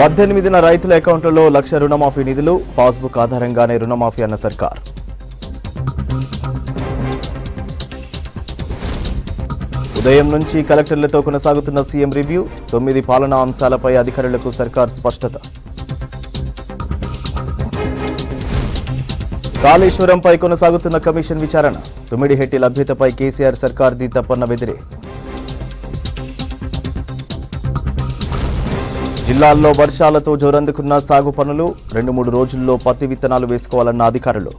18న రైతుల అకౌంట్లలో 1,00,000 రుణమాఫీ నిధులు, పాస్బుక్ ఆధారంగానే రుణమాఫీ అన్న సర్కార్. ఉదయం నుంచి కలెక్టర్లతో కొనసాగుతున్న సీఎం రివ్యూ, 9 పాలనా అంశాలపై అధికారులకు సర్కార్ స్పష్టత. కాళేశ్వరంపై కొనసాగుతున్న కమిషన్ విచారణ, తుమ్మిడిహెట్టి లభ్యతపై కేసీఆర్ సర్కార్ది తప్పన్న బెదిరే. జిల్లాల్లో వర్షాలతో జోరందుకున్న సాగు పనులు, 2-3 రోజుల్లో పత్తి విత్తనాలు వేసుకోవాలన్న అధికారులు.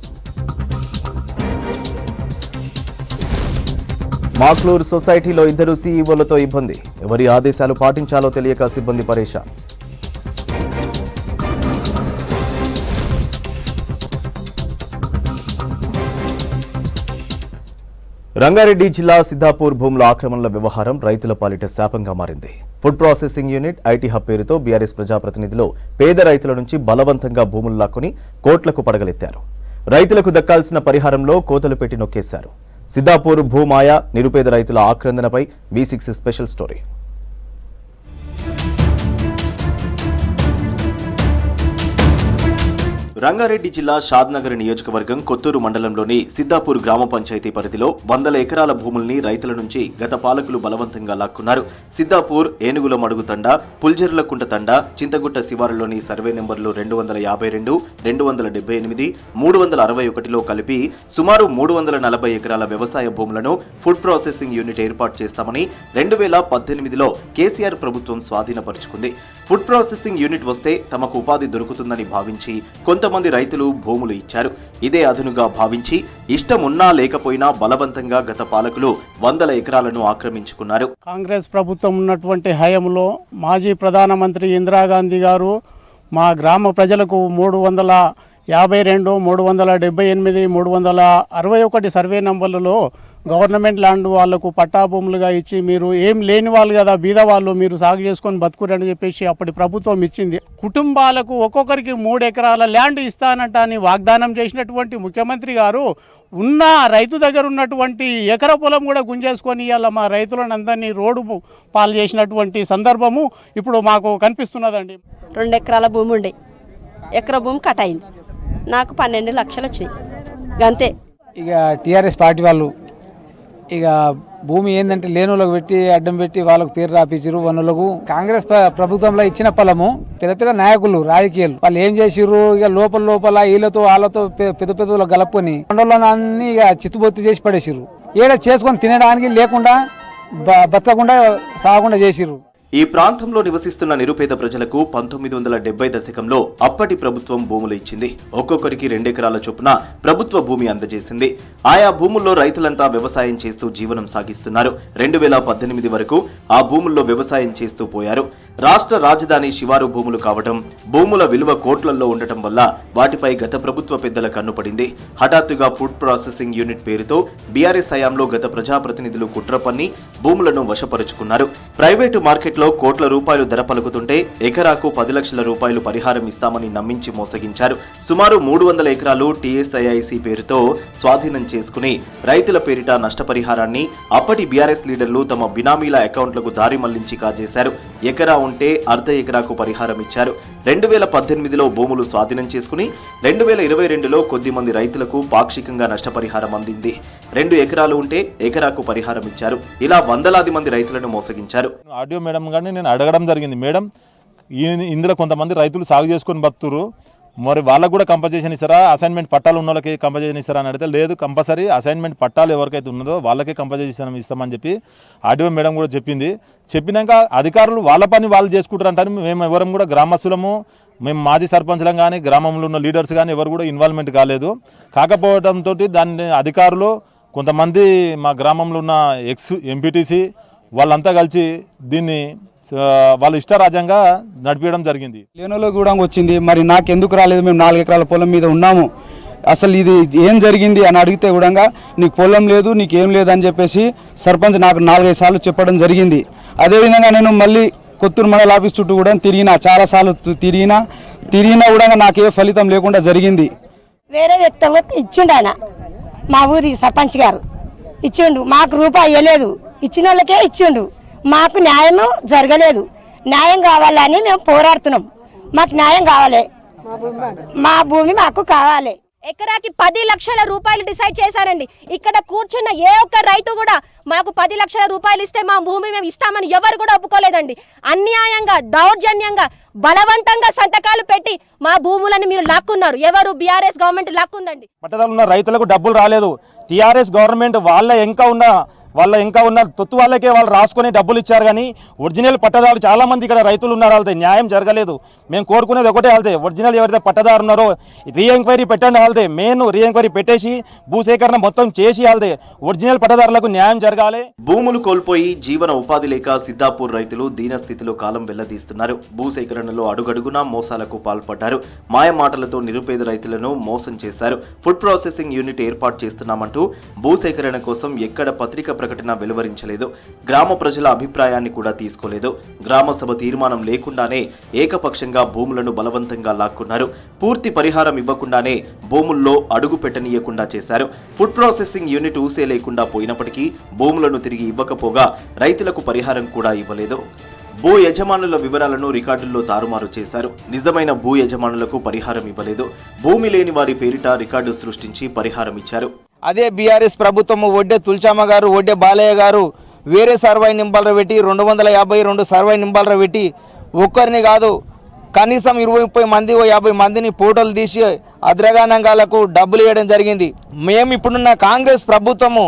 మాక్లూర్ సొసైటీలో 2 సీఈఓలతో ఇబ్బంది, ఎవరి ఆదేశాలు పాటించాలో తెలియక సిబ్బంది పరేషాన్. రంగారెడ్డి జిల్లా సిద్ధాపూర్ భూముల ఆక్రమణల వ్యవహారం రైతుల పాలిట శాపంగా మారింది. Food processing unit, IT hub పేరుతో బీఆర్ఎస్ ప్రజాప్రతినిధులు పేద రైతుల నుంచి బలవంతంగా భూములు లాక్కొని కోట్లకు పడగలెత్తారు. రైతులకు దక్కాల్సిన పరిహారంలో కోతలు పెట్టి నొక్కేశారు. సిద్ధాపూర్ భూమాయ, నిరుపేద రైతుల ఆక్రందనపై V6 స్పెషల్ స్టోరీ. రంగారెడ్డి జిల్లా షాద్నగర్ నియోజకవర్గం కొత్తూరు మండలంలోని సిద్ధాపూర్ గ్రామ పంచాయతీ పరిధిలో 100 ఎకరాల భూముల్ని రైతుల నుంచి గత పాలకులు బలవంతంగా లాక్కున్నారు. సిద్ధాపూర్, ఏనుగుల మడుగు తండా, పుల్జర్లకుంట తండా, చింతగుట్ట శివారులోని సర్వే నెంబర్లు 252, 278, 361లో కలిపి సుమారు 340 ఎకరాల వ్యవసాయ భూములను ఫుడ్ ప్రాసెసింగ్ యూనిట్ ఏర్పాటు చేస్తామని 2018లో కేసీఆర్ ప్రభుత్వం స్వాధీనపరుచుకుంది. ఫుడ్ ప్రాసెసింగ్ యూనిట్ వస్తే తమకు ఉపాధి దొరుకుతుందని భావించి కొంతమంది రైతులు భూములు ఇచ్చారు. ఇదే అదునుగా భావించి ఇష్టమున్నా లేకపోయినా బలవంతంగా గత పాలకులు 100 ఎకరాలను ఆక్రమించుకున్నారు. కాంగ్రెస్ ప్రభుత్వం ఉన్నటువంటి హయాంలో మాజీ ప్రధానమంత్రి ఇందిరాగాంధీ గారు మా గ్రామ ప్రజలకు 352, 378, 361 సర్వే నంబర్లలో గవర్నమెంట్ ల్యాండ్ వాళ్లకు పట్టా భూములుగా ఇచ్చి, మీరు ఏం లేని వాళ్ళు కదా, బీద వాళ్ళు, మీరు సాగు చేసుకొని బతుకురని చెప్పేసి అప్పటి ప్రభుత్వం ఇచ్చింది. కుటుంబాలకు ఒక్కొక్కరికి 3 ఎకరాల ల్యాండ్ ఇస్తానంట అని వాగ్దానం చేసినటువంటి ముఖ్యమంత్రి గారు ఉన్న రైతు దగ్గర ఉన్నటువంటి ఎకర పొలం కూడా గుంజేసుకొని ఇవాళ మా రైతులను అందరినీ రోడ్డు పాలు చేసినటువంటి సందర్భము ఇప్పుడు మాకు కనిపిస్తున్నదండి. 2 ఎకరాల భూమి ఉండే, ఎకర భూమి కట్ అయింది. నాకు 12 లక్షలు వచ్చినాయి అంతే. ఇక టీఆర్ఎస్ పార్టీ వాళ్ళు ఇక భూమి ఏంటంటే లేనులకు పెట్టి అడ్డం పెట్టి వాళ్ళకు పేరు రాపించారు. వనులకు కాంగ్రెస్ ప్రభుత్వంలో ఇచ్చిన పొలము పెద్ద పెద్ద నాయకులు, రాజకీయాలు వాళ్ళు ఏం చేసిర్రు, ఇక లోపల వీళ్ళతో వాళ్ళతో పెద్ద పెద్దలు గలపుకొని కొండలన్నీ ఇక చిత్తుబొత్తి చేసి పడేసిర్రు. ఏడ చేసుకొని తినడానికి లేకుండా బతకకుండా సాగకుండా చేసిర్రు. ఈ ప్రాంతంలో నివసిస్తున్న నిరుపేద ప్రజలకు 1970 దశకంలో అప్పటి ప్రభుత్వం భూములు ఇచ్చింది. ఒక్కొక్కరికి 2 ఎకరాల చొప్పున ప్రభుత్వ భూమి అందజేసింది. ఆయా భూముల్లో రైతులంతా వ్యవసాయం చేస్తూ జీవనం సాగిస్తున్నారు. 2018 వరకు ఆ భూముల్లో వ్యవసాయం చేస్తూ పోయారు. రాష్ట్ర రాజధాని శివారు భూములు కావడం, భూముల విలువ కోట్లల్లో ఉండటం వల్ల వాటిపై గత ప్రభుత్వ పెద్దల కన్నుపడింది. హఠాత్తుగా ఫుడ్ ప్రాసెసింగ్ యూనిట్ పేరుతో బీఆర్ఎస్ హయాంలో గత ప్రజాప్రతినిధులు కుట్ర పన్ని భూములను వశపరుచుకున్నారు. ప్రైవేటు మార్కెట్లో కోట్ల రూపాయలు ధర పలుకుతుంటే ఎకరాకు 10 లక్షల రూపాయలు పరిహారం ఇస్తామని నమ్మించి మోసగించారు. సుమారు 300 ఎకరాలు TSIIC పేరుతో స్వాధీనం చేసుకుని రైతుల పేరిట నష్టపరిహారాన్ని అప్పటి బీఆర్ఎస్ లీడర్లు తమ బినామీల అకౌంట్లకు దారి మళ్లించి కాజేశారు. ఎకరా ఉంటే అర్ధ ఎకరాకు పరిహారం ఇచ్చారు. 2018లో భూములు స్వాధీనం చేసుకుని 2022లో కొద్దిమంది రైతులకు పాక్షికంగా నష్టపరిహారం అందింది. 2 ఎకరాలు ఉంటే ఎకరాకు పరిహారం ఇచ్చారు. ఇలా వందలాది మంది రైతులను మోసగించారు. ఆడియో మేడం గారిని నేను అడగడం జరిగింది, మేడం ఇందులో కొంతమంది రైతులు సాగు చేసుకొని బతుకురు, మరి వాళ్ళకు కూడా కంపల్సేషన్ ఇస్తారా, అసైన్మెంట్ పట్టాలు ఉన్న వాళ్ళకి కంపల్సేషన్ ఇస్తారా అని అడిగితే, లేదు కంపల్సరీ అసైన్మెంట్ పట్టాలు ఎవరికైతే ఉన్నదో వాళ్ళకే కంపల్సేషన్ ఇస్తామని చెప్పి ఆడియో మేడం కూడా చెప్పింది. చెప్పినాక అధికారులు వాళ్ళ పని వాళ్ళు చేసుకుంటారు అంటారు. మేము ఎవరం కూడా గ్రామస్తులము, మేము మాజీ సర్పంచ్లం కానీ గ్రామంలో ఉన్న లీడర్స్ కానీ ఎవరు కూడా ఇన్వాల్వ్మెంట్ కాలేదు. కాకపోవడంతో దాన్ని అధికారులు కొంతమంది మా గ్రామంలో ఉన్న ఎక్స్-ఎంపీటీసీ వాళ్ళంతా కలిసి దీన్ని వాళ్ళ ఇష్టరాజ్యంగా నడిపించడం జరిగింది. లేనోలో కూడా వచ్చింది, మరి నాకెందుకు రాలేదు, మేము 4 ఎకరాల పొలం మీద ఉన్నాము, అసలు ఇది ఏం జరిగింది అని అడిగితే కూడా నీకు పొలం లేదు, నీకేం లేదు అని చెప్పేసి సర్పంచ్ నాకు 4-5 సార్లు చెప్పడం జరిగింది. అదేవిధంగా నేను మళ్ళీ కొత్తూరు మండల ఆఫీస్ చుట్టూ కూడా తిరిగినా, చాలాసార్లు తిరిగినా కూడా నాకే ఫలితం లేకుండా జరిగింది. వేరే వ్యక్తులకు ఇచ్చిండు ఆయన, మా ఊరి సర్పంచ్ గారు ఇచ్చిండు, మాకు రూపాయి ఇవ్వలేదు, ఇచ్చిన వాళ్ళకే ఇచ్చిండు. మాకు న్యాయం జరగలేదు, న్యాయం కావాలని మేము పోరాడుతున్నాం. మాకు న్యాయం కావాలి, మా భూమి మాకు కావాలి. ఎకరాకి 10 లక్షల రూపాయలు డిసైడ్ చేశారండి. ఇక్కడ కూర్చున్న ఏ ఒక్క రైతు కూడా మాకు 10 లక్షల రూపాయలు ఇస్తే మా భూమి మేము ఇస్తామని ఎవరు కూడా ఒప్పుకోలేదండి. అన్యాయంగా, దౌర్జన్యంగా, బలవంతంగా సంతకాలు పెట్టి మా భూములను మీరు లాక్కున్నారు. ఎవరు? BRS government లాక్కుందండి. పట్టదారులు ఉన్న రైతులకు డబ్బులు రాలేదు. టీఆర్ఎస్ గవర్నమెంట్ వాళ్ళ ఇంకా ఉన్న తొత్తు వాళ్ళకే వాళ్ళు రాసుకొని డబ్బులు ఇచ్చారు. కానీ ఒరిజినల్ పట్టదారులు చాలా మంది ఇక్కడ రైతులు ఉన్నారు, వాళ్ళతో న్యాయం జరగలేదు. మేము కోరుకునేది ఒకటే, వెళ్తే ఒరిజినల్ ఎవరైతే పట్టదారు ఉన్నారో రీఎంక్వైరీ పెట్టండి. వెళ్తే మెయిన్ రీఎంక్వైరీ పెట్టేసి భూసేకరణ మొత్తం చేసి వెళ్తే ఒరిజినల్ పట్టదారులకు న్యాయం జరగాలి. భూములు కోల్పోయి జీవన ఉపాధి లేక సిద్ధాపూర్ రైతులు దీనస్థితిలో కాలం వెళ్లదీస్తున్నారు. భూసేకరణలో అడుగడుగునా మోసాలకు పాల్పడ్డారు. మాయమాటలతో నిరుపేద రైతులను మోసం చేశారు. ఫుడ్ ప్రాసెసింగ్ యూనిట్ ఏర్పాటు చేస్తున్నామంటూ భూసేకరణ కోసం ఎక్కడ పత్రిక ప్రకటన వెలువరించలేదు. గ్రామ ప్రజల అభిప్రాయాన్ని కూడా తీసుకోలేదు. గ్రామ సభ తీర్మానం లేకుండానే ఏకపక్షంగా భూములను బలవంతంగా లాక్కున్నారు. పూర్తి పరిహారం ఇవ్వకుండానే భూముల్లో అడుగు పెట్టనీయకుండా చేశారు. ఫుడ్ ప్రాసెసింగ్ యూనిట్ ఊసే లేకుండా పోయినప్పటికీ భూములను తిరిగి ఇవ్వకపోగా రైతులకు పరిహారం కూడా ఇవ్వలేదు. భూ యజమానుల వివరాలను రికార్డుల్లో తారుమారు చేశారు. నిజమైన భూ యజమానులకు పరిహారం ఇవ్వలేదు. భూమి లేని వారి పేరిట రికార్డు సృష్టించి పరిహారం ఇచ్చారు. అదే బీఆర్ఎస్ ప్రభుత్వము ఒడ్డే తుల్చామ గారు, ఒడ్డే బాలయ్య గారు వేరే సర్వై నింబాలర పెట్టి 252 సర్వై నింబాలర పెట్టి ఒక్కరిని కాదు కనీసం 20-30 మంది 50 మందిని ఫోటోలు తీసి అద్రగానంగాలకు డబ్బులు ఇవ్వడం జరిగింది. మేము ఇప్పుడున్న కాంగ్రెస్ ప్రభుత్వము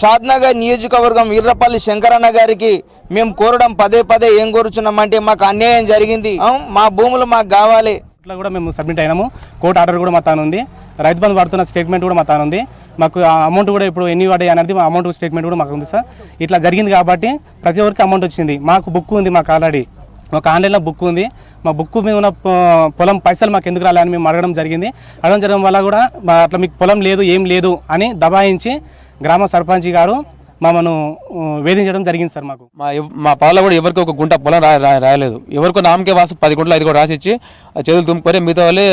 షాద్నగర్ నియోజకవర్గం వీర్రపల్లి శంకరన్న గారికి మేము కోరడం పదే ఏం కోరుచున్నామంటే మాకు అన్యాయం జరిగింది, మా భూములు మాకు కావాలి. ఇట్లా కూడా మేము సబ్మిట్ అయినాము. కోర్టు ఆర్డర్ కూడా మా తానుంది. రైతు బంధు పడుతున్న స్టేట్మెంట్ కూడా మా తానుంది. మాకు ఆ అమౌంట్ కూడా ఇప్పుడు ఎన్ని పడ్డాయి అనేది మా అమౌంట్ స్టేట్మెంట్ కూడా మాకు ఉంది సార్. ఇట్లా జరిగింది కాబట్టి ప్రతి ఒక్కరికి అమౌంట్ వచ్చింది. మాకు బుక్ ఉంది, మాకు ఆల్రెడీ మాకు ఆన్లైన్లో బుక్ ఉంది. మా బుక్ మీద ఉన్న పొలం పైసలు మాకు ఎందుకు రాలని మేము అడగడం జరగడం వల్ల కూడా అట్లా మీకు పొలం లేదు ఏం లేదు అని దబాయించి గ్రామ సర్పంచ్ గారు మమ్మల్ని వేధించడం జరిగింది సార్. మా పాలలో కూడా ఎవరికి ఒక గుంట పొలం రాయలేదు. ఎవరికో నామకే వాసు 10 గుంటలు 5 కూడా రాసి ఇచ్చి చేతులు తుమ్ముకొని మిగతా వాళ్ళే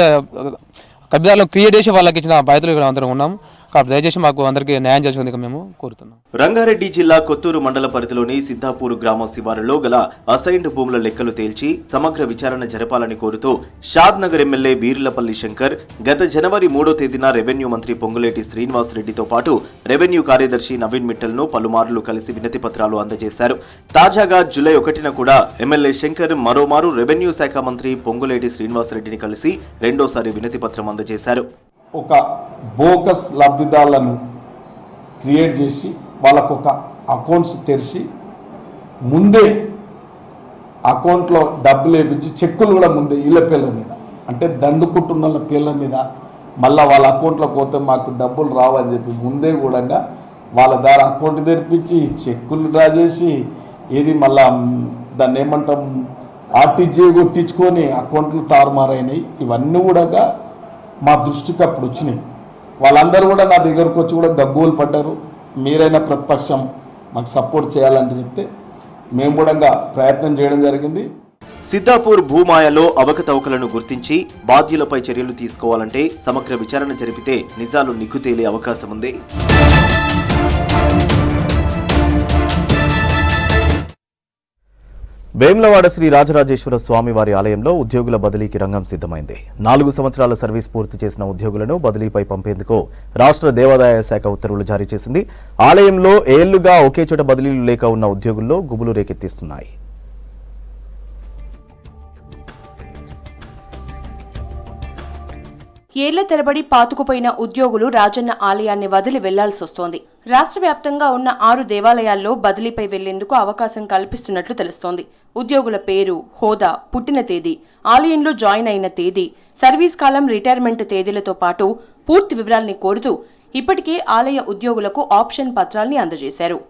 కబ్జాలో క్రియేట్ చేసి వాళ్ళకి ఇచ్చిన బాధ్యతలు ఇక్కడ అందరం ఉన్నాము. కాబట్టి దయచేసి మాకు అందరికీ న్యాయం చేసేందుకు మేము కోరుతున్నాం. రంగారెడ్డి జిల్లా కొత్తూరు మండల పరిధిలోని సిద్ధాపూర్ గ్రామ శివారులో గల అసైన్డ్ భూముల లెక్కలు తేల్చి సమగ్ర విచారణ జరపాలని కోరుతూ షాద్ నగర్ ఎమ్మెల్యే బీర్లపల్లి శంకర్ గత జనవరి 3వ తేదీన రెవెన్యూ మంత్రి పొంగులేటి శ్రీనివాస్ రెడ్డితో పాటు రెవెన్యూ కార్యదర్శి నవీన్ మిట్టల్ను పలుమార్లు కలిసి వినతి పత్రాలు అందజేశారు. తాజాగా జూలై 1న కూడా ఎమ్మెల్యే శంకర్ మరోమారు రెవెన్యూ శాఖ మంత్రి పొంగులేటి శ్రీనివాస్ రెడ్డిని కలిసి రెండోసారి వినతి పత్రం అందజేశారు. ఒక బోకస్ లబ్ధిదారులను క్రియేట్ చేసి వాళ్ళకు ఒక అకౌంట్స్ తెరిచి ముందే అకౌంట్లో డబ్బులు వేయించి చెక్కులు కూడా ముందే వీళ్ళ పేర్ల మీద, అంటే దండుకుంటున్న వాళ్ళ పేర్ల మీద మళ్ళీ వాళ్ళ అకౌంట్లో పోతే మాకు డబ్బులు రావని చెప్పి ముందే కూడా వాళ్ళ ద్వారా అకౌంట్ తెరిపించి చెక్కులు డ్రా చేసి ఏది మళ్ళా దాన్ని ఏమంటాం ఆర్టీజీ కొట్టించుకొని అకౌంట్లు తారుమారైనాయి. ఇవన్నీ కూడా మా దృష్టికి అప్పుడు వచ్చినాయి. వాళ్ళందరూ కూడా నా దగ్గరకు వచ్చి కూడా గగ్గోలు పడ్డారు. మీరైనా ప్రతిపక్షం మాకు సపోర్ట్ చేయాలంటే చెప్తే మేము కూడా ప్రయత్నం చేయడం జరిగింది. సిద్ధాపూర్ భూమాయలో అవకతవకలను గుర్తించి బాధ్యులపై చర్యలు తీసుకోవాలంటే సమగ్ర విచారణ జరిపితే నిజాలు నిగ్గుతేలే అవకాశం ఉంది. వేములవాడ శ్రీ రాజరాజేశ్వర స్వామి వారి ఆలయంలో ఉద్యోగుల బదిలీకి రంగం సిద్ధమైంది. 4 సంవత్సరాల సర్వీస్ పూర్తి చేసిన ఉద్యోగులను బదిలీపై పంపేందుకు రాష్ట్ర దేవాదాయ శాఖ ఉత్తర్వులు జారీ చేసింది. ఆలయంలో ఏళ్లుగా ఒకే చోట బదిలీలు లేక ఉన్న ఉద్యోగుల్లో గుబులు రేకెత్తిస్తున్నాయి. ఏళ్ల తరబడి పాతుకుపోయిన ఉద్యోగులు రాజన్న ఆలయాన్ని వదిలి వెళ్లాల్సొస్తోంది. రాష్ట్ర వ్యాప్తంగా ఉన్న 6 దేవాలయాల్లో బదిలీపై వెళ్లేందుకు అవకాశం కల్పిస్తున్నట్లు తెలుస్తోంది. ఉద్యోగుల పేరు, హోదా, పుట్టిన తేదీ, ఆలయంలో జాయిన్ అయిన తేదీ, సర్వీస్ కాలం, రిటైర్మెంట్ తేదీలతో పాటు పూర్తి వివరాల్ని కోరుతూ ఇప్పటికే ఆలయ ఉద్యోగులకు ఆప్షన్ పత్రాల్ని అందజేశారు.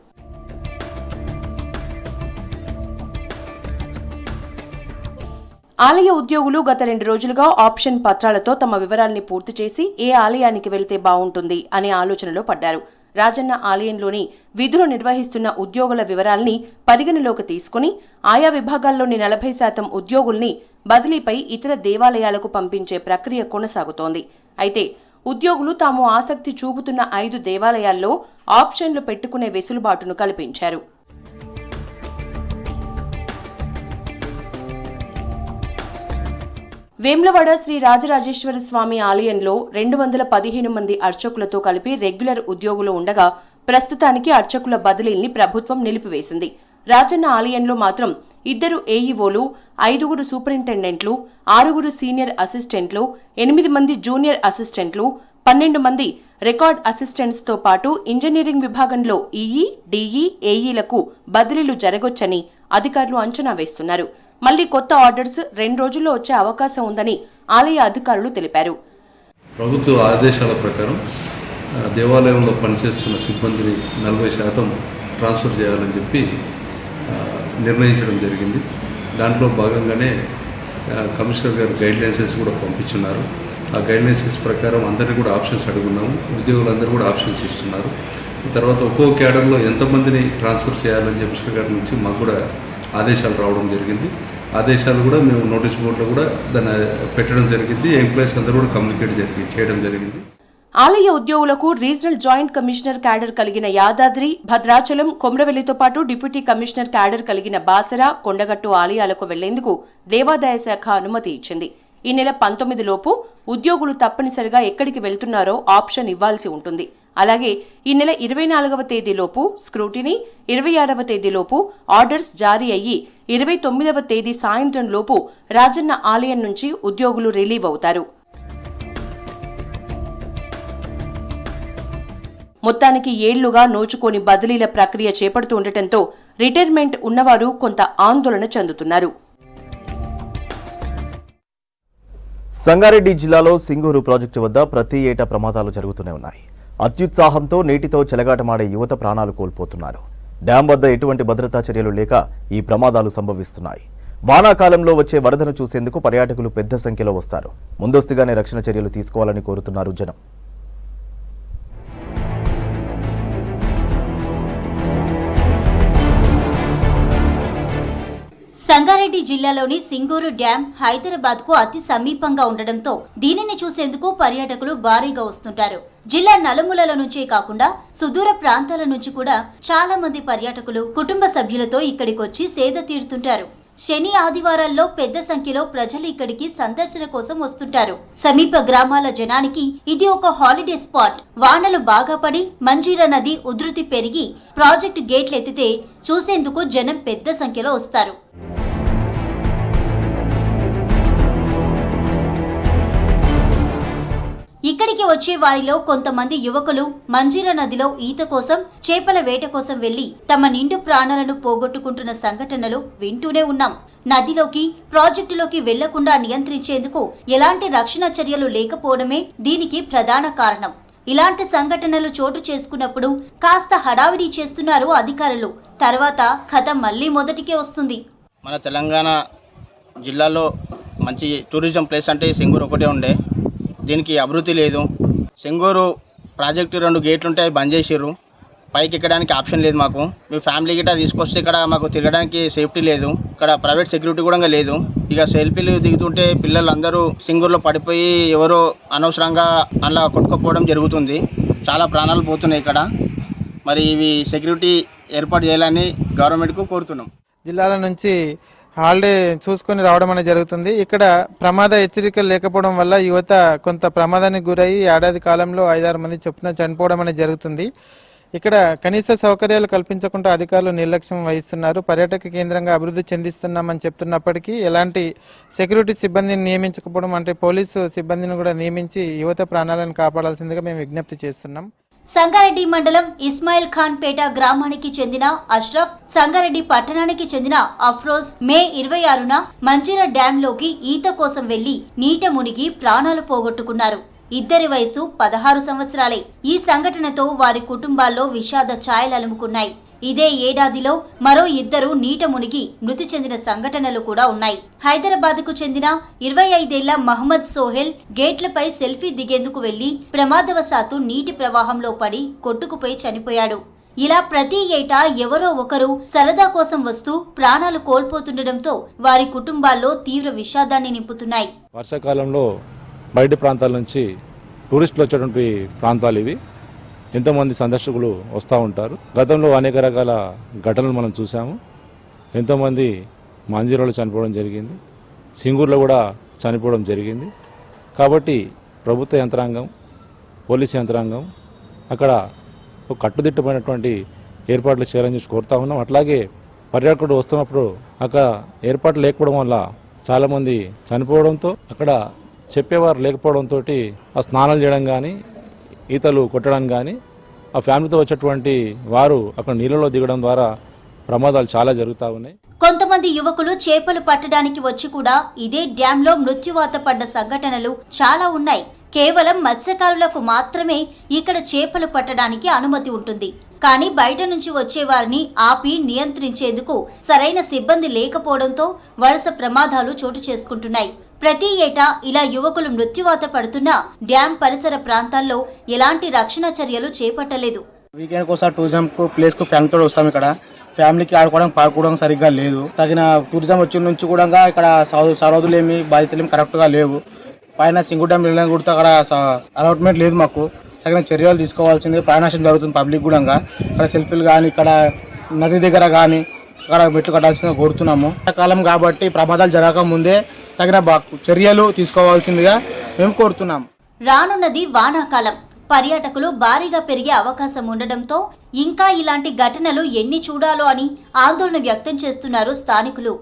ఆలయ ఉద్యోగులు గత 2 రోజులుగా ఆప్షన్ పత్రాలతో తమ వివరాల్ని పూర్తి చేసి ఏ ఆలయానికి వెళ్తే బావుంటుంది అనే ఆలోచనలో పడ్డారు. రాజన్న ఆలయంలోని విధులు నిర్వహిస్తున్న ఉద్యోగుల వివరాల్ని పరిగణలోకి తీసుకుని ఆయా విభాగాల్లోని 40% ఉద్యోగుల్ని బదిలీపై ఇతర దేవాలయాలకు పంపించే ప్రక్రియ కొనసాగుతోంది. అయితే ఉద్యోగులు తాము ఆసక్తి చూపుతున్న 5 దేవాలయాల్లో ఆప్షన్లు పెట్టుకునే వెసులుబాటును కల్పించారు. వేములవాడ శ్రీ రాజరాజేశ్వర స్వామి ఆలయంలో 215 మంది అర్చకులతో కలిపి రెగ్యులర్ ఉద్యోగులు ఉండగా ప్రస్తుతానికి అర్చకుల బదిలీల్ని ప్రభుత్వం నిలిపివేసింది. రాజన్న ఆలయంలో మాత్రం 2 ఏఈఓలు, 5 సూపరింటెండెంట్లు, 6 సీనియర్ అసిస్టెంట్లు, 8 మంది జూనియర్ అసిస్టెంట్లు, 12 మంది రికార్డ్ అసిస్టెంట్స్తో పాటు ఇంజనీరింగ్ విభాగంలో ఈఈ, డిఈ, ఏఈలకు బదిలీలు జరగొచ్చని అధికారులు అంచనా వేస్తున్నారు. మళ్లీ కొత్త ఆర్డర్స్ 2 రోజుల్లో వచ్చే అవకాశం ఉందని ఆలయ అధికారులు తెలిపారు. ప్రభుత్వ ఆదేశాల ప్రకారం దేవాలయంలో పనిచేస్తున్న సిబ్బందిని 40% ట్రాన్స్ఫర్ చేయాలని చెప్పి నిర్ణయించడం జరిగింది. దాంట్లో భాగంగానే కమిషనర్ గారు గైడ్లైన్సెస్ కూడా పంపించున్నారు. ఆ గైడ్లైన్సెస్ ప్రకారం అందరినీ కూడా ఆప్షన్స్ అడుగున్నాము. ఉద్యోగులందరూ కూడా ఆప్షన్స్ ఇస్తున్నారు. తర్వాత ఒక్కో క్యాడర్లో ఎంతమందిని ట్రాన్స్ఫర్ చేయాలని చెప్పి కమిషనర్ గారి నుంచి మాకు కూడా ఆదేశాలు రావడం జరిగింది. ఆదేశాలు కూడా మేము నోటీస్ బోర్డులో కూడా దాన్ని పెట్టడం జరిగింది. ఎంప్లాయీస్ అందరూ కూడా కమ్యూనికేట్ చేయడం జరిగింది. ఆలయ ఉద్యోగులకు రీజనల్ జాయింట్ కమిషనర్ క్యాడర్ కలిగిన యాదాద్రి, భద్రాచలం, కొమ్రవెల్లితో పాటు డిప్యూటీ కమిషనర్ క్యాడర్ కలిగిన బాసర, కొండగట్టు ఆలయాలకు వెళ్లేందుకు దేవాదాయ శాఖ అనుమతి ఇచ్చింది. ఈ నెల 19 లోపు ఉద్యోగులు తప్పనిసరిగా ఎక్కడికి వెళ్తున్నారో ఆప్షన్ ఇవ్వాల్సి ఉంటుంది. అలాగే ఈ నెల 24వ తేదీలోపు స్క్రూటినీ, 26వ తేదీలోపు ఆర్డర్స్ జారీ అయ్యి 29వ తేదీ సాయంత్రం లోపు రాజన్న ఆలయం నుంచి ఉద్యోగులు రిలీవ్ అవుతారు. మొత్తానికి ఏళ్లుగా నోచుకోని బదిలీల ప్రక్రియ చేపడుతూ ఉండటంతో రిటైర్మెంట్ ఉన్నవారు కొంత ఆందోళన చెందుతున్నారు. సంగారెడ్డి జిల్లాలో సింగూరు ప్రాజెక్టు వద్ద ప్రతి ఏటా ప్రమాదాలు జరుగుతూనే ఉన్నాయి. అత్యుత్సాహంతో నీటితో చెలగాటమాడే యువత ప్రాణాలు కోల్పోతున్నారు. డ్యాం వద్ద ఎటువంటి భద్రతా చర్యలు లేక ఈ ప్రమాదాలు సంభవిస్తున్నాయి. వానాకాలంలో వచ్చే వరదను చూసేందుకు పర్యాటకులు పెద్ద సంఖ్యలో వస్తారు. ముందస్తుగానే రక్షణ చర్యలు తీసుకోవాలని కోరుతున్నారు జనం. సంగారెడ్డి జిల్లాలోని సింగూరు డ్యాం హైదరాబాద్కు అతి సమీపంగా ఉండడంతో దీనిని చూసేందుకు పర్యాటకులు భారీగా వస్తుంటారు. జిల్లా నలుమూలల నుంచే కాకుండా సుదూర ప్రాంతాల నుంచి కూడా చాలా మంది పర్యాటకులు కుటుంబ సభ్యులతో ఇక్కడికొచ్చి సేద తీరుతుంటారు. శని, ఆదివారాల్లో పెద్ద సంఖ్యలో ప్రజలు ఇక్కడికి సందర్శన కోసం వస్తుంటారు. సమీప గ్రామాల జనానికి ఇది ఒక హాలిడే స్పాట్. వానలు బాగా పడి మంజీరా నది ఉధృతి పెరిగి ప్రాజెక్టు గేట్లు ఎత్తితే చూసేందుకు జనం పెద్ద సంఖ్యలో వస్తారు. ఇక్కడికి వచ్చే వారిలో కొంతమంది యువకులు మంజీరా నదిలో ఈత కోసం, చేపల వేట కోసం వెళ్లి తమ నిండు ప్రాణాలను పోగొట్టుకుంటున్న సంఘటనలు వింటూనే ఉన్నాం. నదిలోకి, ప్రాజెక్టులోకి వెళ్లకుండా నియంత్రించేందుకు ఎలాంటి రక్షణ చర్యలు లేకపోవడమే దీనికి ప్రధాన కారణం. ఇలాంటి సంఘటనలు చోటు చేసుకున్నప్పుడు కాస్త హడావిడి చేస్తున్నారు అధికారులు. తర్వాత కథ మళ్లీ మొదటికే వస్తుంది. మన తెలంగాణ జిల్లాలో మంచి టూరిజం ప్లేస్ అంటే సింగూరు ఒకటే ఉండే. దీనికి అభివృద్ధి లేదు. సింగూరు ప్రాజెక్టు 2 గేట్లు ఉంటాయి, బంద్ చేసిర్రు. పైకి ఎక్కడానికి ఆప్షన్ లేదు మాకు. మీ ఫ్యామిలీ గిట్ట తీసుకొస్తే ఇక్కడ మాకు తిరగడానికి సేఫ్టీ లేదు. ఇక్కడ ప్రైవేట్ సెక్యూరిటీ కూడా లేదు. ఇక సెల్ఫీలు దిగుతుంటే పిల్లలందరూ సింగూరులో పడిపోయి ఎవరో అనవసరంగా అలా కొట్టుకుపోవడం జరుగుతుంది. చాలా ప్రాణాలు పోతున్నాయి ఇక్కడ. మరి ఇవి సెక్యూరిటీ ఏర్పాటు చేయాలని గవర్నమెంట్కు కోరుతున్నాం. జిల్లాల నుంచి హాలిడే చూసుకొని రావడం అనేది జరుగుతుంది. ఇక్కడ ప్రమాద హెచ్చరికలు లేకపోవడం వల్ల యువత కొంత ప్రమాదానికి గురయ్యి ఏడాది కాలంలో 5-6 మంది చొప్పున చనిపోవడం అనేది జరుగుతుంది. ఇక్కడ కనీస సౌకర్యాలు కల్పించకుండా అధికారులు నిర్లక్ష్యం వహిస్తున్నారు. పర్యాటక కేంద్రంగా అభివృద్ధి చెందిస్తున్నామని చెప్తున్నప్పటికీ ఎలాంటి సెక్యూరిటీ సిబ్బందిని నియమించకపోవడం, అంటే పోలీసు సిబ్బందిని కూడా నియమించి యువత ప్రాణాలను కాపాడాల్సిందిగా మేము విజ్ఞప్తి చేస్తున్నాం. సంగారెడ్డి మండలం ఇస్మాయిల్ ఖాన్ పేట గ్రామానికి చెందిన అష్రఫ్, సంగారెడ్డి పట్టణానికి చెందిన అఫ్రోజ్ మే 26న మంజీరా డ్యాంలోకి ఈత కోసం వెళ్లి నీట మునిగి ప్రాణాలు పోగొట్టుకున్నారు. ఇద్దరి వయసు 16 సంవత్సరాలే. ఈ సంఘటనతో వారి కుటుంబాల్లో విషాద ఛాయలు అలుముకున్నాయి. ఇదే ఏడాదిలో మరో 2 నీట మునిగి మృతి చెందిన సంఘటనలు కూడా ఉన్నాయి. హైదరాబాద్కు చెందిన 25 ఏళ్ల మహమ్మద్ సోహెల్ గేట్లపై సెల్ఫీ దిగేందుకు వెళ్లి ప్రమాదవశాత్తు నీటి ప్రవాహంలో పడి కొట్టుకుపోయి చనిపోయాడు. ఇలా ప్రతి ఏటా ఎవరో ఒకరు సరదా కోసం వస్తూ ప్రాణాలు కోల్పోతుండటంతో వారి కుటుంబాల్లో తీవ్ర విషాదాన్ని నింపుతున్నాయి. వర్షాకాలంలో బయట ప్రాంతాల నుంచి టూరిస్టులు వచ్చేటువంటి ప్రాంతాలు ఇవి. ఎంతోమంది సందర్శకులు వస్తూ ఉంటారు. గతంలో అనేక రకాల ఘటనలు మనం చూసాము. ఎంతోమంది మంజీరాలో చనిపోవడం జరిగింది. సింగూరులో కూడా చనిపోవడం జరిగింది. కాబట్టి ప్రభుత్వ యంత్రాంగం, పోలీసు యంత్రాంగం అక్కడ ఒక కట్టుదిట్టమైనటువంటి ఏర్పాట్లు చేయాలని చెప్పి కోరుతా ఉన్నాం. అట్లాగే పర్యాటకుడు వస్తున్నప్పుడు అక్కడ ఏర్పాట్లు లేకపోవడం వల్ల చాలామంది చనిపోవడంతో, అక్కడ చెప్పేవారు లేకపోవడంతో ఆ స్నానాలు చేయడం కానీ, ఈతలు కొట్టడం కానీ, ఆ ఫ్యామిలీతో వచ్చేటువంటి వారు అక్కడ నీళ్ళలో దిగడం ద్వారా ప్రమాదాలు చాలా జరుగుతూ ఉన్నాయి. కొంతమంది యువకులు చేపలు పట్టడానికి వచ్చి కూడా ఇదే డ్యాంలో మృత్యువాత పడ్డ సంఘటనలు చాలా ఉన్నాయి. కేవలం మత్స్యకారులకు మాత్రమే ఇక్కడ చేపలు పట్టడానికి అనుమతి ఉంటుంది. కానీ బయట నుంచి వచ్చే వారిని ఆపి నియంత్రించేందుకు సరైన సిబ్బంది లేకపోవడంతో వరుస ప్రమాదాలు చోటు చేసుకుంటున్నాయి. ప్రతి ఏటా ఇలా యువకులు మృత్యువాత పడుతున్నా డ్యాం పరిసర ప్రాంతాల్లో ఎలాంటి రక్షణ చర్యలు చేపట్టలేదు. వీకెండ్ కోసం టూరిజం ప్లేస్ కు ఫ్యామిలీతో వస్తాం. ఇక్కడ ఫ్యామిలీకి ఆడుకోవడం పాడుకోవడం సరిగ్గా లేదు. తగిన టూరిజం వచ్చిన నుంచి కూడా ఇక్కడ సరహద్దులేమి బాధ్యతలు కరెక్ట్ గా లేవు. పైన సింగు డ్యాం వెళ్ళడానికి కూడా అక్కడ అలాట్మెంట్ లేదు. మాకు తగిన చర్యలు తీసుకోవాల్సింది. ప్రయాణం జరుగుతుంది పబ్లిక్ కూడా. ఇక్కడ సెల్ఫీలు కానీ, ఇక్కడ నది దగ్గర కానీ అక్కడ మెట్లు కట్టాల్సిందిగా కోరుతున్నాము. కాలం కాబట్టి ప్రమాదాలు జరగక ముందే తగిన చర్యలు తీసుకోవాల్సిందిగా మేము కోరుతున్నాము. రానున్నది వానాకాలం. పర్యాటకులు భారీగా పెరిగే అవకాశం ఉండడంతో ఇంకా ఇలాంటి ఘటనలు ఎన్ని చూడాలో అని ఆందోళన వ్యక్తం చేస్తున్నారు స్థానికులు.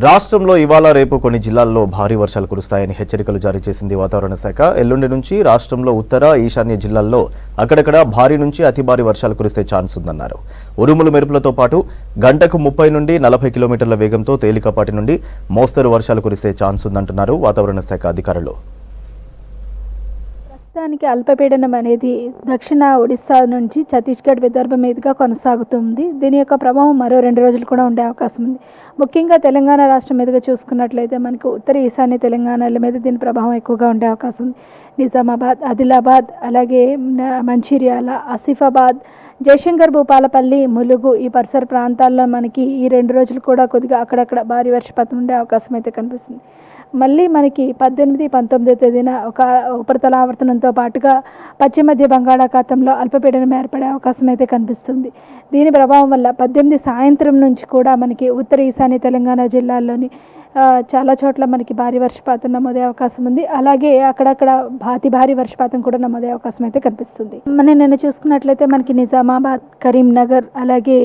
రాష్ట్రంలో ఇవాళ రేపు కొన్ని జిల్లాల్లో భారీ వర్షాలు కురుస్తాయని హెచ్చరికలు జారీ చేసింది వాతావరణ శాఖ. ఎల్లుండి నుంచి రాష్ట్రంలో ఉత్తర, ఈశాన్య జిల్లాల్లో అక్కడక్కడ భారీ నుంచి అతి భారీ వర్షాలు కురిసే ఛాన్స్ ఉందన్నారు. ఉరుములు మెరుపులతో పాటు గంటకు 30 నుండి 40 కిలోమీటర్ల వేగంతో తేలికపాటి నుండి మోస్తరు వర్షాలు కురిసే ఛాన్స్ ఉందంటున్నారు వాతావరణ శాఖ అధికారులు. ప్రస్తుతానికి అల్పపీడనం అనేది దక్షిణ ఒడిశా నుంచి ఛత్తీస్గఢ్, విదర్భ మీదుగా కొనసాగుతుంది. దీని యొక్క ప్రభావం మరో 2 రోజులు కూడా ఉండే అవకాశం ఉంది. ముఖ్యంగా తెలంగాణ రాష్ట్రం మీదుగా చూసుకున్నట్లయితే మనకు ఉత్తర ఈశాన్య తెలంగాణల మీద దీని ప్రభావం ఎక్కువగా ఉండే అవకాశం ఉంది. నిజామాబాద్, ఆదిలాబాద్, అలాగే మంచిర్యాల, ఆసిఫాబాద్, జయశంకర్, భూపాలపల్లి, ములుగు ఈ పరిసర ప్రాంతాల్లో మనకి ఈ 2 రోజులు కూడా కొద్దిగా అక్కడక్కడ భారీ వర్షపాతం ఉండే అవకాశం అయితే కనిపిస్తుంది. మళ్ళీ మనకి 18, 19 తేదీన ఒక ఉపరితల ఆవర్తనంతో పాటుగా పశ్చిమ మధ్య బంగాళాఖాతంలో అల్పపీడనం ఏర్పడే అవకాశం అయితే కనిపిస్తుంది. దీని ప్రభావం వల్ల 18 సాయంత్రం నుంచి కూడా మనకి ఉత్తర ఈశాన్య తెలంగాణ జిల్లాల్లోని చాలా చోట్ల మనకి భారీ వర్షపాతం నమోదే అవకాశం ఉంది. అలాగే అక్కడక్కడ భారీ వర్షపాతం కూడా నమోదే అవకాశం అయితే కనిపిస్తుంది. మనం నిన్న చూసుకున్నట్లయితే మనకి నిజామాబాద్, కరీంనగర్, అలాగే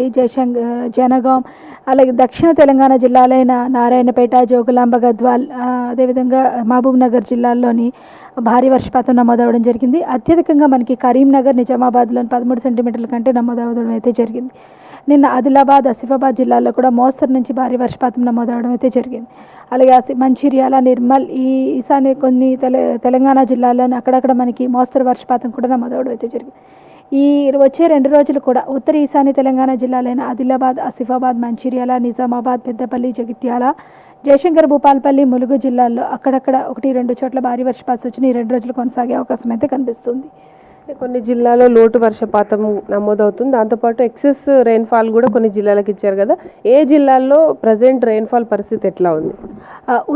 జనగాం, అలాగే దక్షిణ తెలంగాణ జిల్లాలైన నారాయణపేట, జోగులాంబ, గద్వాల్, అదేవిధంగా మహబూబ్ నగర్ జిల్లాల్లోని భారీ వర్షపాతం నమోదవడం జరిగింది. అత్యధికంగా మనకి కరీంనగర్, నిజామాబాద్లోని 13 సెంటీమీటర్ల కంటే నమోదవడం అయితే జరిగింది. నిన్న ఆదిలాబాద్, ఆసిఫాబాద్ జిల్లాల్లో కూడా మోస్తరు నుంచి భారీ వర్షపాతం నమోదవడం అయితే జరిగింది. అలాగే మంచిర్యాల, నిర్మల్ ఈ ఈశాన్య కొన్ని తెలంగాణ జిల్లాల్లోని అక్కడక్కడ మనకి మోస్తరు వర్షపాతం కూడా నమోదవడం అయితే జరిగింది. ఈ వచ్చే 2 రోజులు కూడా ఉత్తర ఈశాన్య తెలంగాణ జిల్లాలైన ఆదిలాబాద్, ఆసిఫాబాద్, మంచిర్యాల, నిజామాబాద్, పెద్దపల్లి, జగిత్యాల, జయశంకర్, భూపాలపల్లి, ములుగు జిల్లాల్లో అక్కడక్కడ 1-2 చోట్ల భారీ వర్షపాతం సూచన ఈ 2 రోజులు కొనసాగే అవకాశం అయితే కనిపిస్తుంది. కొన్ని జిల్లాలో లోటు వర్షపాతం నమోదవుతుంది. దాంతోపాటు ఎక్సెస్ రెయిన్ఫాల్ కూడా కొన్ని జిల్లాలకు ఇచ్చారు కదా. ఏ జిల్లాల్లో ప్రజెంట్ రెయిన్ఫాల్ పరిస్థితి ఎట్లా ఉంది?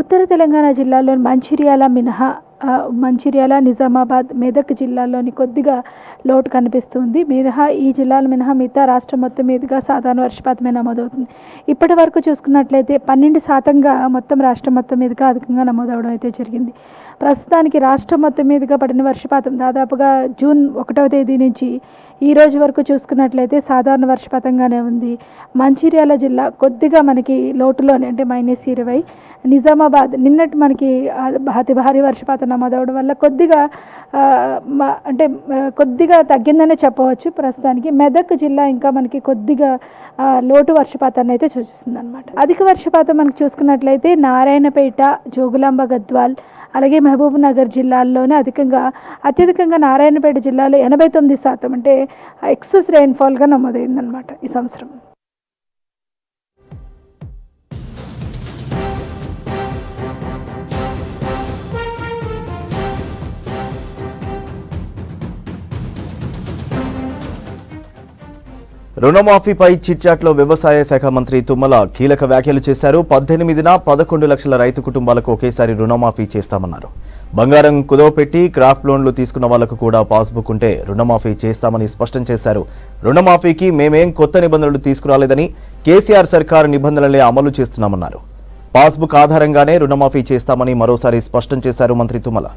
ఉత్తర తెలంగాణ జిల్లాలో మంచిర్యాల మినహా మంచిర్యాల, నిజామాబాద్, మెదక్ జిల్లాల్లోని కొద్దిగా లోటు కనిపిస్తుంది. ఈ జిల్లాల మినహా మిగతా రాష్ట్రం మొత్తం మీదుగా సాధారణ వర్షపాతమే నమోదవుతుంది. ఇప్పటి వరకు చూసుకున్నట్లయితే 12% మొత్తం రాష్ట్రం మొత్తం మీదుగా అధికంగా నమోదవడం అయితే జరిగింది. ప్రస్తుతానికి రాష్ట్రం మొత్తం మీదుగా పడిన వర్షపాతం దాదాపుగా జూన్ 1వ తేదీ నుంచి ఈ రోజు వరకు చూసుకున్నట్లయితే సాధారణ వర్షపాతంగానే ఉంది. మంచిర్యాల జిల్లా కొద్దిగా మనకి లోటులోనే, అంటే -20. నిజామాబాద్ నిన్నటి మనకి అతి భారీ వర్షపాతం నమోదవడం వల్ల కొద్దిగా తగ్గిందనే చెప్పవచ్చు. ప్రస్తుతానికి మెదక్ జిల్లా ఇంకా మనకి కొద్దిగా లోటు వర్షపాతాన్ని అయితే సూచిస్తుంది అనమాట. అధిక వర్షపాతం మనకు చూసుకున్నట్లయితే నారాయణపేట, జోగులాంబ, గద్వాల్, అలాగే మహబూబ్ నగర్ జిల్లాల్లోనే అత్యధికంగా నారాయణపేట జిల్లాలో 89% అంటే ఎక్సెస్ రెయిన్ఫాల్గా నమోదైందనమాట ఈ సంవత్సరం. రుణమాఫీపై చిట్చాట్లో వ్యవసాయ శాఖ మంత్రి తుమ్మల కీలక వ్యాఖ్యలు చేశారు. 18న 11 లక్షల రైతు కుటుంబాలకు ఒకేసారి రుణమాఫీ చేస్తామన్నారు. బంగారం కుదవపెట్టి క్రాఫ్ట్ లోన్లు తీసుకున్న వాళ్లకు కూడా పాస్బుక్ ఉంటే రుణమాఫీ చేస్తామని స్పష్టం చేశారు. రుణమాఫీకి మేమేం కొత్త నిబంధనలు తీసుకురాలేదని, కేసీఆర్ సర్కారు నిబంధనలే అమలు చేస్తున్నామన్నారు. పాస్బుక్ ఆధారంగానే రుణమాఫీ చేస్తామని మరోసారి స్పష్టం చేశారు మంత్రి తుమ్మల.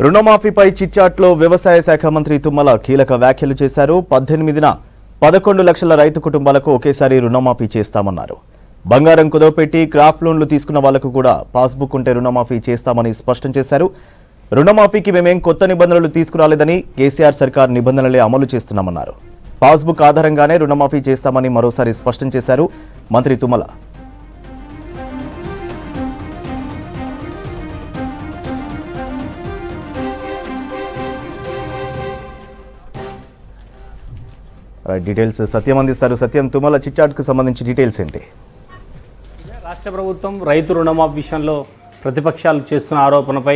రుణమాఫీపై చిట్చాట్లో వ్యవసాయ శాఖ మంత్రి తుమ్మల కీలక వ్యాఖ్యలు చేశారు. 18న 11 లక్షల రైతు కుటుంబాలకు ఒకేసారి రుణమాఫీ చేస్తామన్నారు. బంగారం కుదవపెట్టి క్రాఫ్ట్ లోన్లు తీసుకున్న వాళ్లకు కూడా పాస్బుక్ ఉంటే రుణమాఫీ చేస్తామని స్పష్టం చేశారు. రుణమాఫీకి మేమేం కొత్త నిబంధనలు తీసుకురాలేదని, కేసీఆర్ సర్కార్ నిబంధనలే అమలు చేస్తున్నామన్నారు. పాస్బుక్ ఆధారంగానే రుణమాఫీ చేస్తామని మరోసారి స్పష్టం చేశారు మంత్రి తుమ్మల. డీటెయిల్స్ సత్యం అందిస్తారు. సత్యం, తుమ్మల చిట్చాట్కు సంబంధించి డీటెయిల్స్ ఏంటి? రాష్ట్ర ప్రభుత్వం రైతు రుణమాఫీ విషయంలో ప్రతిపక్షాలు చేస్తున్న ఆరోపణపై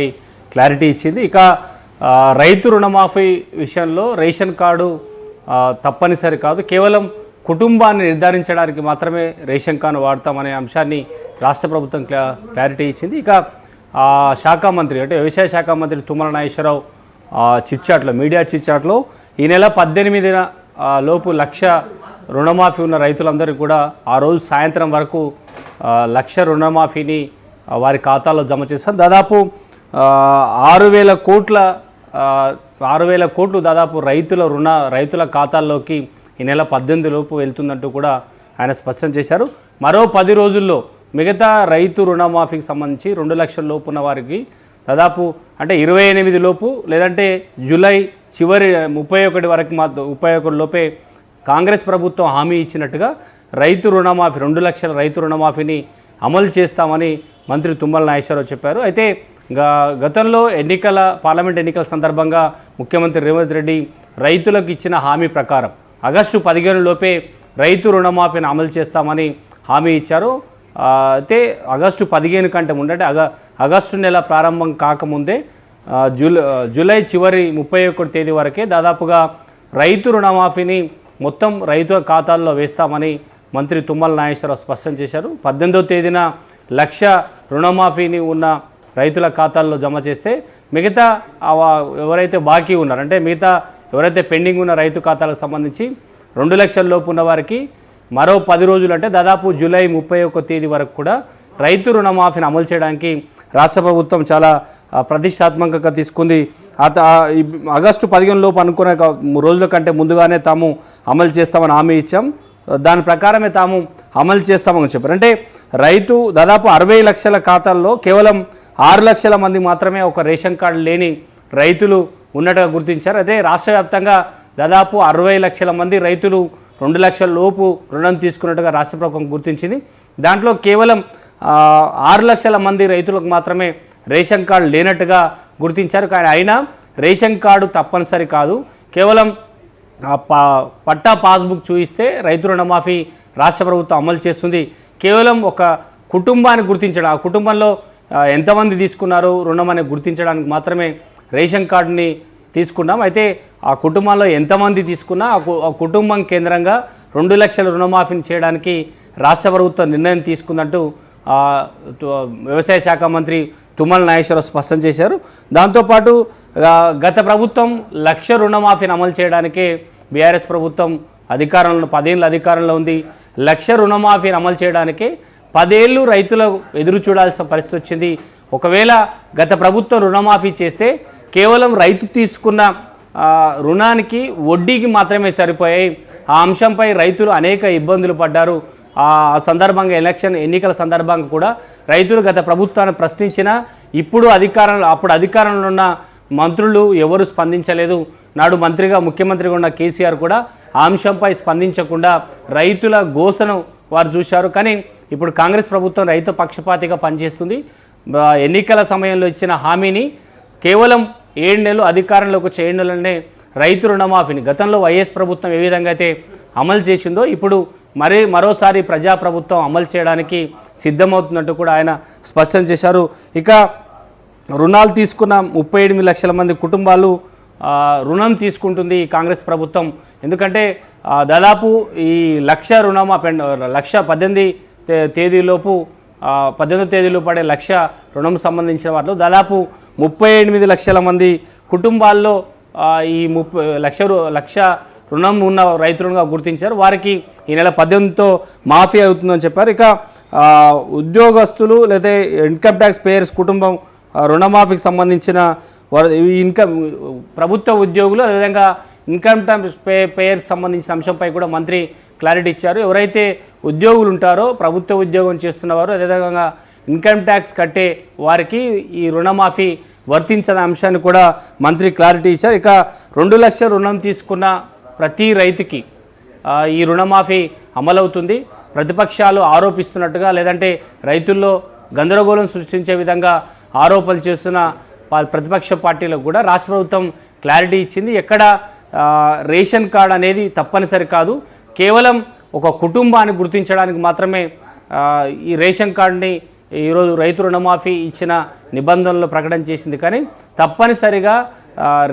క్లారిటీ ఇచ్చింది. ఇక రైతు రుణమాఫీ విషయంలో రేషన్ కార్డు తప్పనిసరి కాదు, కేవలం కుటుంబాన్ని నిర్ధారించడానికి మాత్రమే రేషన్ కార్డు వాడతామనే అంశాన్ని రాష్ట్ర ప్రభుత్వం క్లారిటీ ఇచ్చింది. ఇక శాఖ మంత్రి అంటే వ్యవసాయ శాఖ మంత్రి తుమ్మల నాగేశ్వరరావు చిట్చాట్లో, మీడియా చిట్చాట్లో ఈ నెల 18న లోపు 1,00,000 రుణమాఫీ ఉన్న రైతులందరికీ కూడా ఆ రోజు సాయంత్రం వరకు 1,00,000 రుణమాఫీని వారి ఖాతాలో జమ చేశారు. దాదాపు 6,000 కోట్లు దాదాపు రైతుల ఖాతాల్లోకి ఈ నెల 18 లోపు వెళ్తుందంటూ కూడా ఆయన స్పష్టం చేశారు. మరో 10 రోజుల్లో మిగతా రైతు రుణమాఫీకి సంబంధించి 2 లక్షల లోపు ఉన్న వారికి దాదాపు అంటే 28 లోపు లేదంటే జూలై చివరి 31 వరకు 31 లోపే కాంగ్రెస్ ప్రభుత్వం హామీ ఇచ్చినట్టుగా రైతు రుణమాఫీ 2 లక్షల రైతు రుణమాఫీని అమలు చేస్తామని మంత్రి తుమ్మల నాగేశ్వరరావు చెప్పారు. అయితే గతంలో పార్లమెంట్ ఎన్నికల సందర్భంగా ముఖ్యమంత్రి రేవంత్ రెడ్డి రైతులకు ఇచ్చిన హామీ ప్రకారం ఆగస్టు 15 లోపే రైతు రుణమాఫీని అమలు చేస్తామని హామీ ఇచ్చారు. అయితే ఆగస్టు 15 కంటే ముందు అంటే ఆగస్టు నెల ప్రారంభం కాకముందే జూలై చివరి 31 తేదీ వరకే దాదాపుగా రైతు రుణమాఫీని మొత్తం రైతుల ఖాతాల్లో వేస్తామని మంత్రి తుమ్మల నాగేశ్వరరావు స్పష్టం చేశారు. 18వ తేదీన 1,00,000 రుణమాఫీని ఉన్న రైతుల ఖాతాల్లో జమ చేస్తే మిగతా ఎవరైతే బాకీ ఉన్నారో అంటే మిగతా ఎవరైతే పెండింగ్ ఉన్న రైతు ఖాతాలకు సంబంధించి 2 లక్షల లోపు ఉన్న వారికి మరో 10 రోజులు అంటే దాదాపు జూలై 31 తేదీ వరకు కూడా రైతు రుణమాఫీని అమలు చేయడానికి రాష్ట్ర ప్రభుత్వం చాలా ప్రతిష్టాత్మకంగా తీసుకుంది. ఆగస్టు 15 లోపు అనుకునే రోజుల కంటే ముందుగానే తాము అమలు చేస్తామని హామీ ఇచ్చాం. దాని ప్రకారమే తాము అమలు చేస్తామని చెప్పారు. అంటే రైతు దాదాపు 60 లక్షల ఖాతాల్లో కేవలం 6 లక్షల మంది మాత్రమే ఒక రేషన్ కార్డు లేని రైతులు ఉన్నట్టుగా గుర్తించారు. అదే రాష్ట్ర వ్యాప్తంగా దాదాపు 60 లక్షల మంది రైతులు 2 లక్షల లోపు రుణం తీసుకున్నట్టుగా రాష్ట్ర ప్రభుత్వం గుర్తించింది. దాంట్లో కేవలం 6 లక్షల మంది రైతులకు మాత్రమే రేషన్ కార్డు లేనట్టుగా గుర్తించారు. కానీ అయినా రేషన్ కార్డు తప్పనిసరి కాదు, కేవలం పట్టా పాస్బుక్ చూపిస్తే రైతు రుణమాఫీ రాష్ట్ర ప్రభుత్వం అమలు చేస్తుంది. కేవలం ఒక కుటుంబాన్ని గుర్తించడం, ఆ కుటుంబంలో ఎంతమంది తీసుకున్నారు రుణం అని గుర్తించడానికి మాత్రమే రేషన్ కార్డుని తీసుకున్నాం. అయితే ఆ కుటుంబంలో ఎంతమంది తీసుకున్నా ఆ కుటుంబం కేంద్రంగా 2 లక్షల రుణమాఫీని చేయడానికి రాష్ట్ర ప్రభుత్వం నిర్ణయం తీసుకుందంటూ వ్యవసాయ శాఖ మంత్రి తుమ్మల నాగేశ్వరరావు స్పష్టం చేశారు. దాంతోపాటు గత ప్రభుత్వం 1,00,000 రుణమాఫీని అమలు చేయడానికే బీఆర్ఎస్ ప్రభుత్వం 10 ఏళ్ళ అధికారంలో ఉంది. 1,00,000 రుణమాఫీని అమలు చేయడానికే 10 ఏళ్ళు రైతులు ఎదురు చూడాల్సిన పరిస్థితి వచ్చింది. ఒకవేళ గత ప్రభుత్వం రుణమాఫీ చేస్తే కేవలం రైతు తీసుకున్న రుణానికి వడ్డీకి మాత్రమే సరిపోయాయి. ఆ అంశంపై రైతులు అనేక ఇబ్బందులు పడ్డారు. ఆ సందర్భంగా ఎన్నికల సందర్భంగా కూడా రైతులు గత ప్రభుత్వాన్ని ప్రశ్నించినా అప్పుడు అధికారంలో ఉన్న మంత్రులు ఎవరు స్పందించలేదు. నాడు ముఖ్యమంత్రిగా ఉన్న కేసీఆర్ కూడా ఆ అంశంపై స్పందించకుండా రైతుల గోసను వారు చూశారు. కానీ ఇప్పుడు కాంగ్రెస్ ప్రభుత్వం రైతు పక్షపాతిగా పనిచేస్తుంది. ఎన్నికల సమయంలో ఇచ్చిన హామీని కేవలం 7 నెలలు అధికారంలోకి వచ్చే 7 నెలలనే రైతు రుణమాఫీని గతంలో వైఎస్ ప్రభుత్వం ఏ విధంగా అయితే అమలు చేసిందో ఇప్పుడు మరోసారి ప్రజాప్రభుత్వం అమలు చేయడానికి సిద్ధమవుతున్నట్టు కూడా ఆయన స్పష్టం చేశారు. ఇక రుణాలు తీసుకున్న 38 లక్షల మంది కుటుంబాలు రుణం తీసుకుంటుంది ఈ కాంగ్రెస్ ప్రభుత్వం. ఎందుకంటే దాదాపు ఈ 1,00,000 రుణమాఫీ 1,18 తేదీలోపు 18వ తేదీలో పడే 1,00,000 రుణం సంబంధించిన వాటిలో దాదాపు 38 లక్షల మంది కుటుంబాల్లో ఈ 1,00,000 రుణం ఉన్న రైతులుగా గుర్తించారు. వారికి ఈ నెల 18తో మాఫీ అవుతుందని చెప్పారు. ఇక ఉద్యోగస్తులు లేదా ఇన్కమ్ ట్యాక్స్ పేయర్స్ కుటుంబం రుణమాఫీకి సంబంధించిన ప్రభుత్వ ఉద్యోగులు అదేవిధంగా ఇన్కమ్ ట్యాక్స్ పేయర్స్ సంబంధించిన అంశంపై కూడా మంత్రి క్లారిటీ ఇచ్చారు. ఎవరైతే ఉద్యోగులు ఉంటారో ప్రభుత్వ ఉద్యోగం చేస్తున్నవారు అదేవిధంగా ఇన్కమ్ ట్యాక్స్ కట్టే వారికి ఈ రుణమాఫీ వర్తించని అంశాన్ని కూడా మంత్రి క్లారిటీ ఇచ్చారు. ఇక 2 లక్షల రుణం తీసుకున్న ప్రతి రైతుకి ఈ రుణమాఫీ అమలవుతుంది. ప్రతిపక్షాలు ఆరోపిస్తున్నట్టుగా లేదంటే రైతుల్లో గందరగోళం సృష్టించే విధంగా ఆరోపణలు చేస్తున్న ప్రతిపక్ష పార్టీలకు కూడా రాష్ట్ర ప్రభుత్వం క్లారిటీ ఇచ్చింది. ఎక్కడ రేషన్ కార్డు అనేది తప్పనిసరి కాదు, కేవలం ఒక కుటుంబాన్ని గుర్తించడానికి మాత్రమే ఈ రేషన్ కార్డుని ఈరోజు రైతు రుణమాఫీ ఇచ్చిన నిబంధనలు ప్రకటన చేసింది. కానీ తప్పనిసరిగా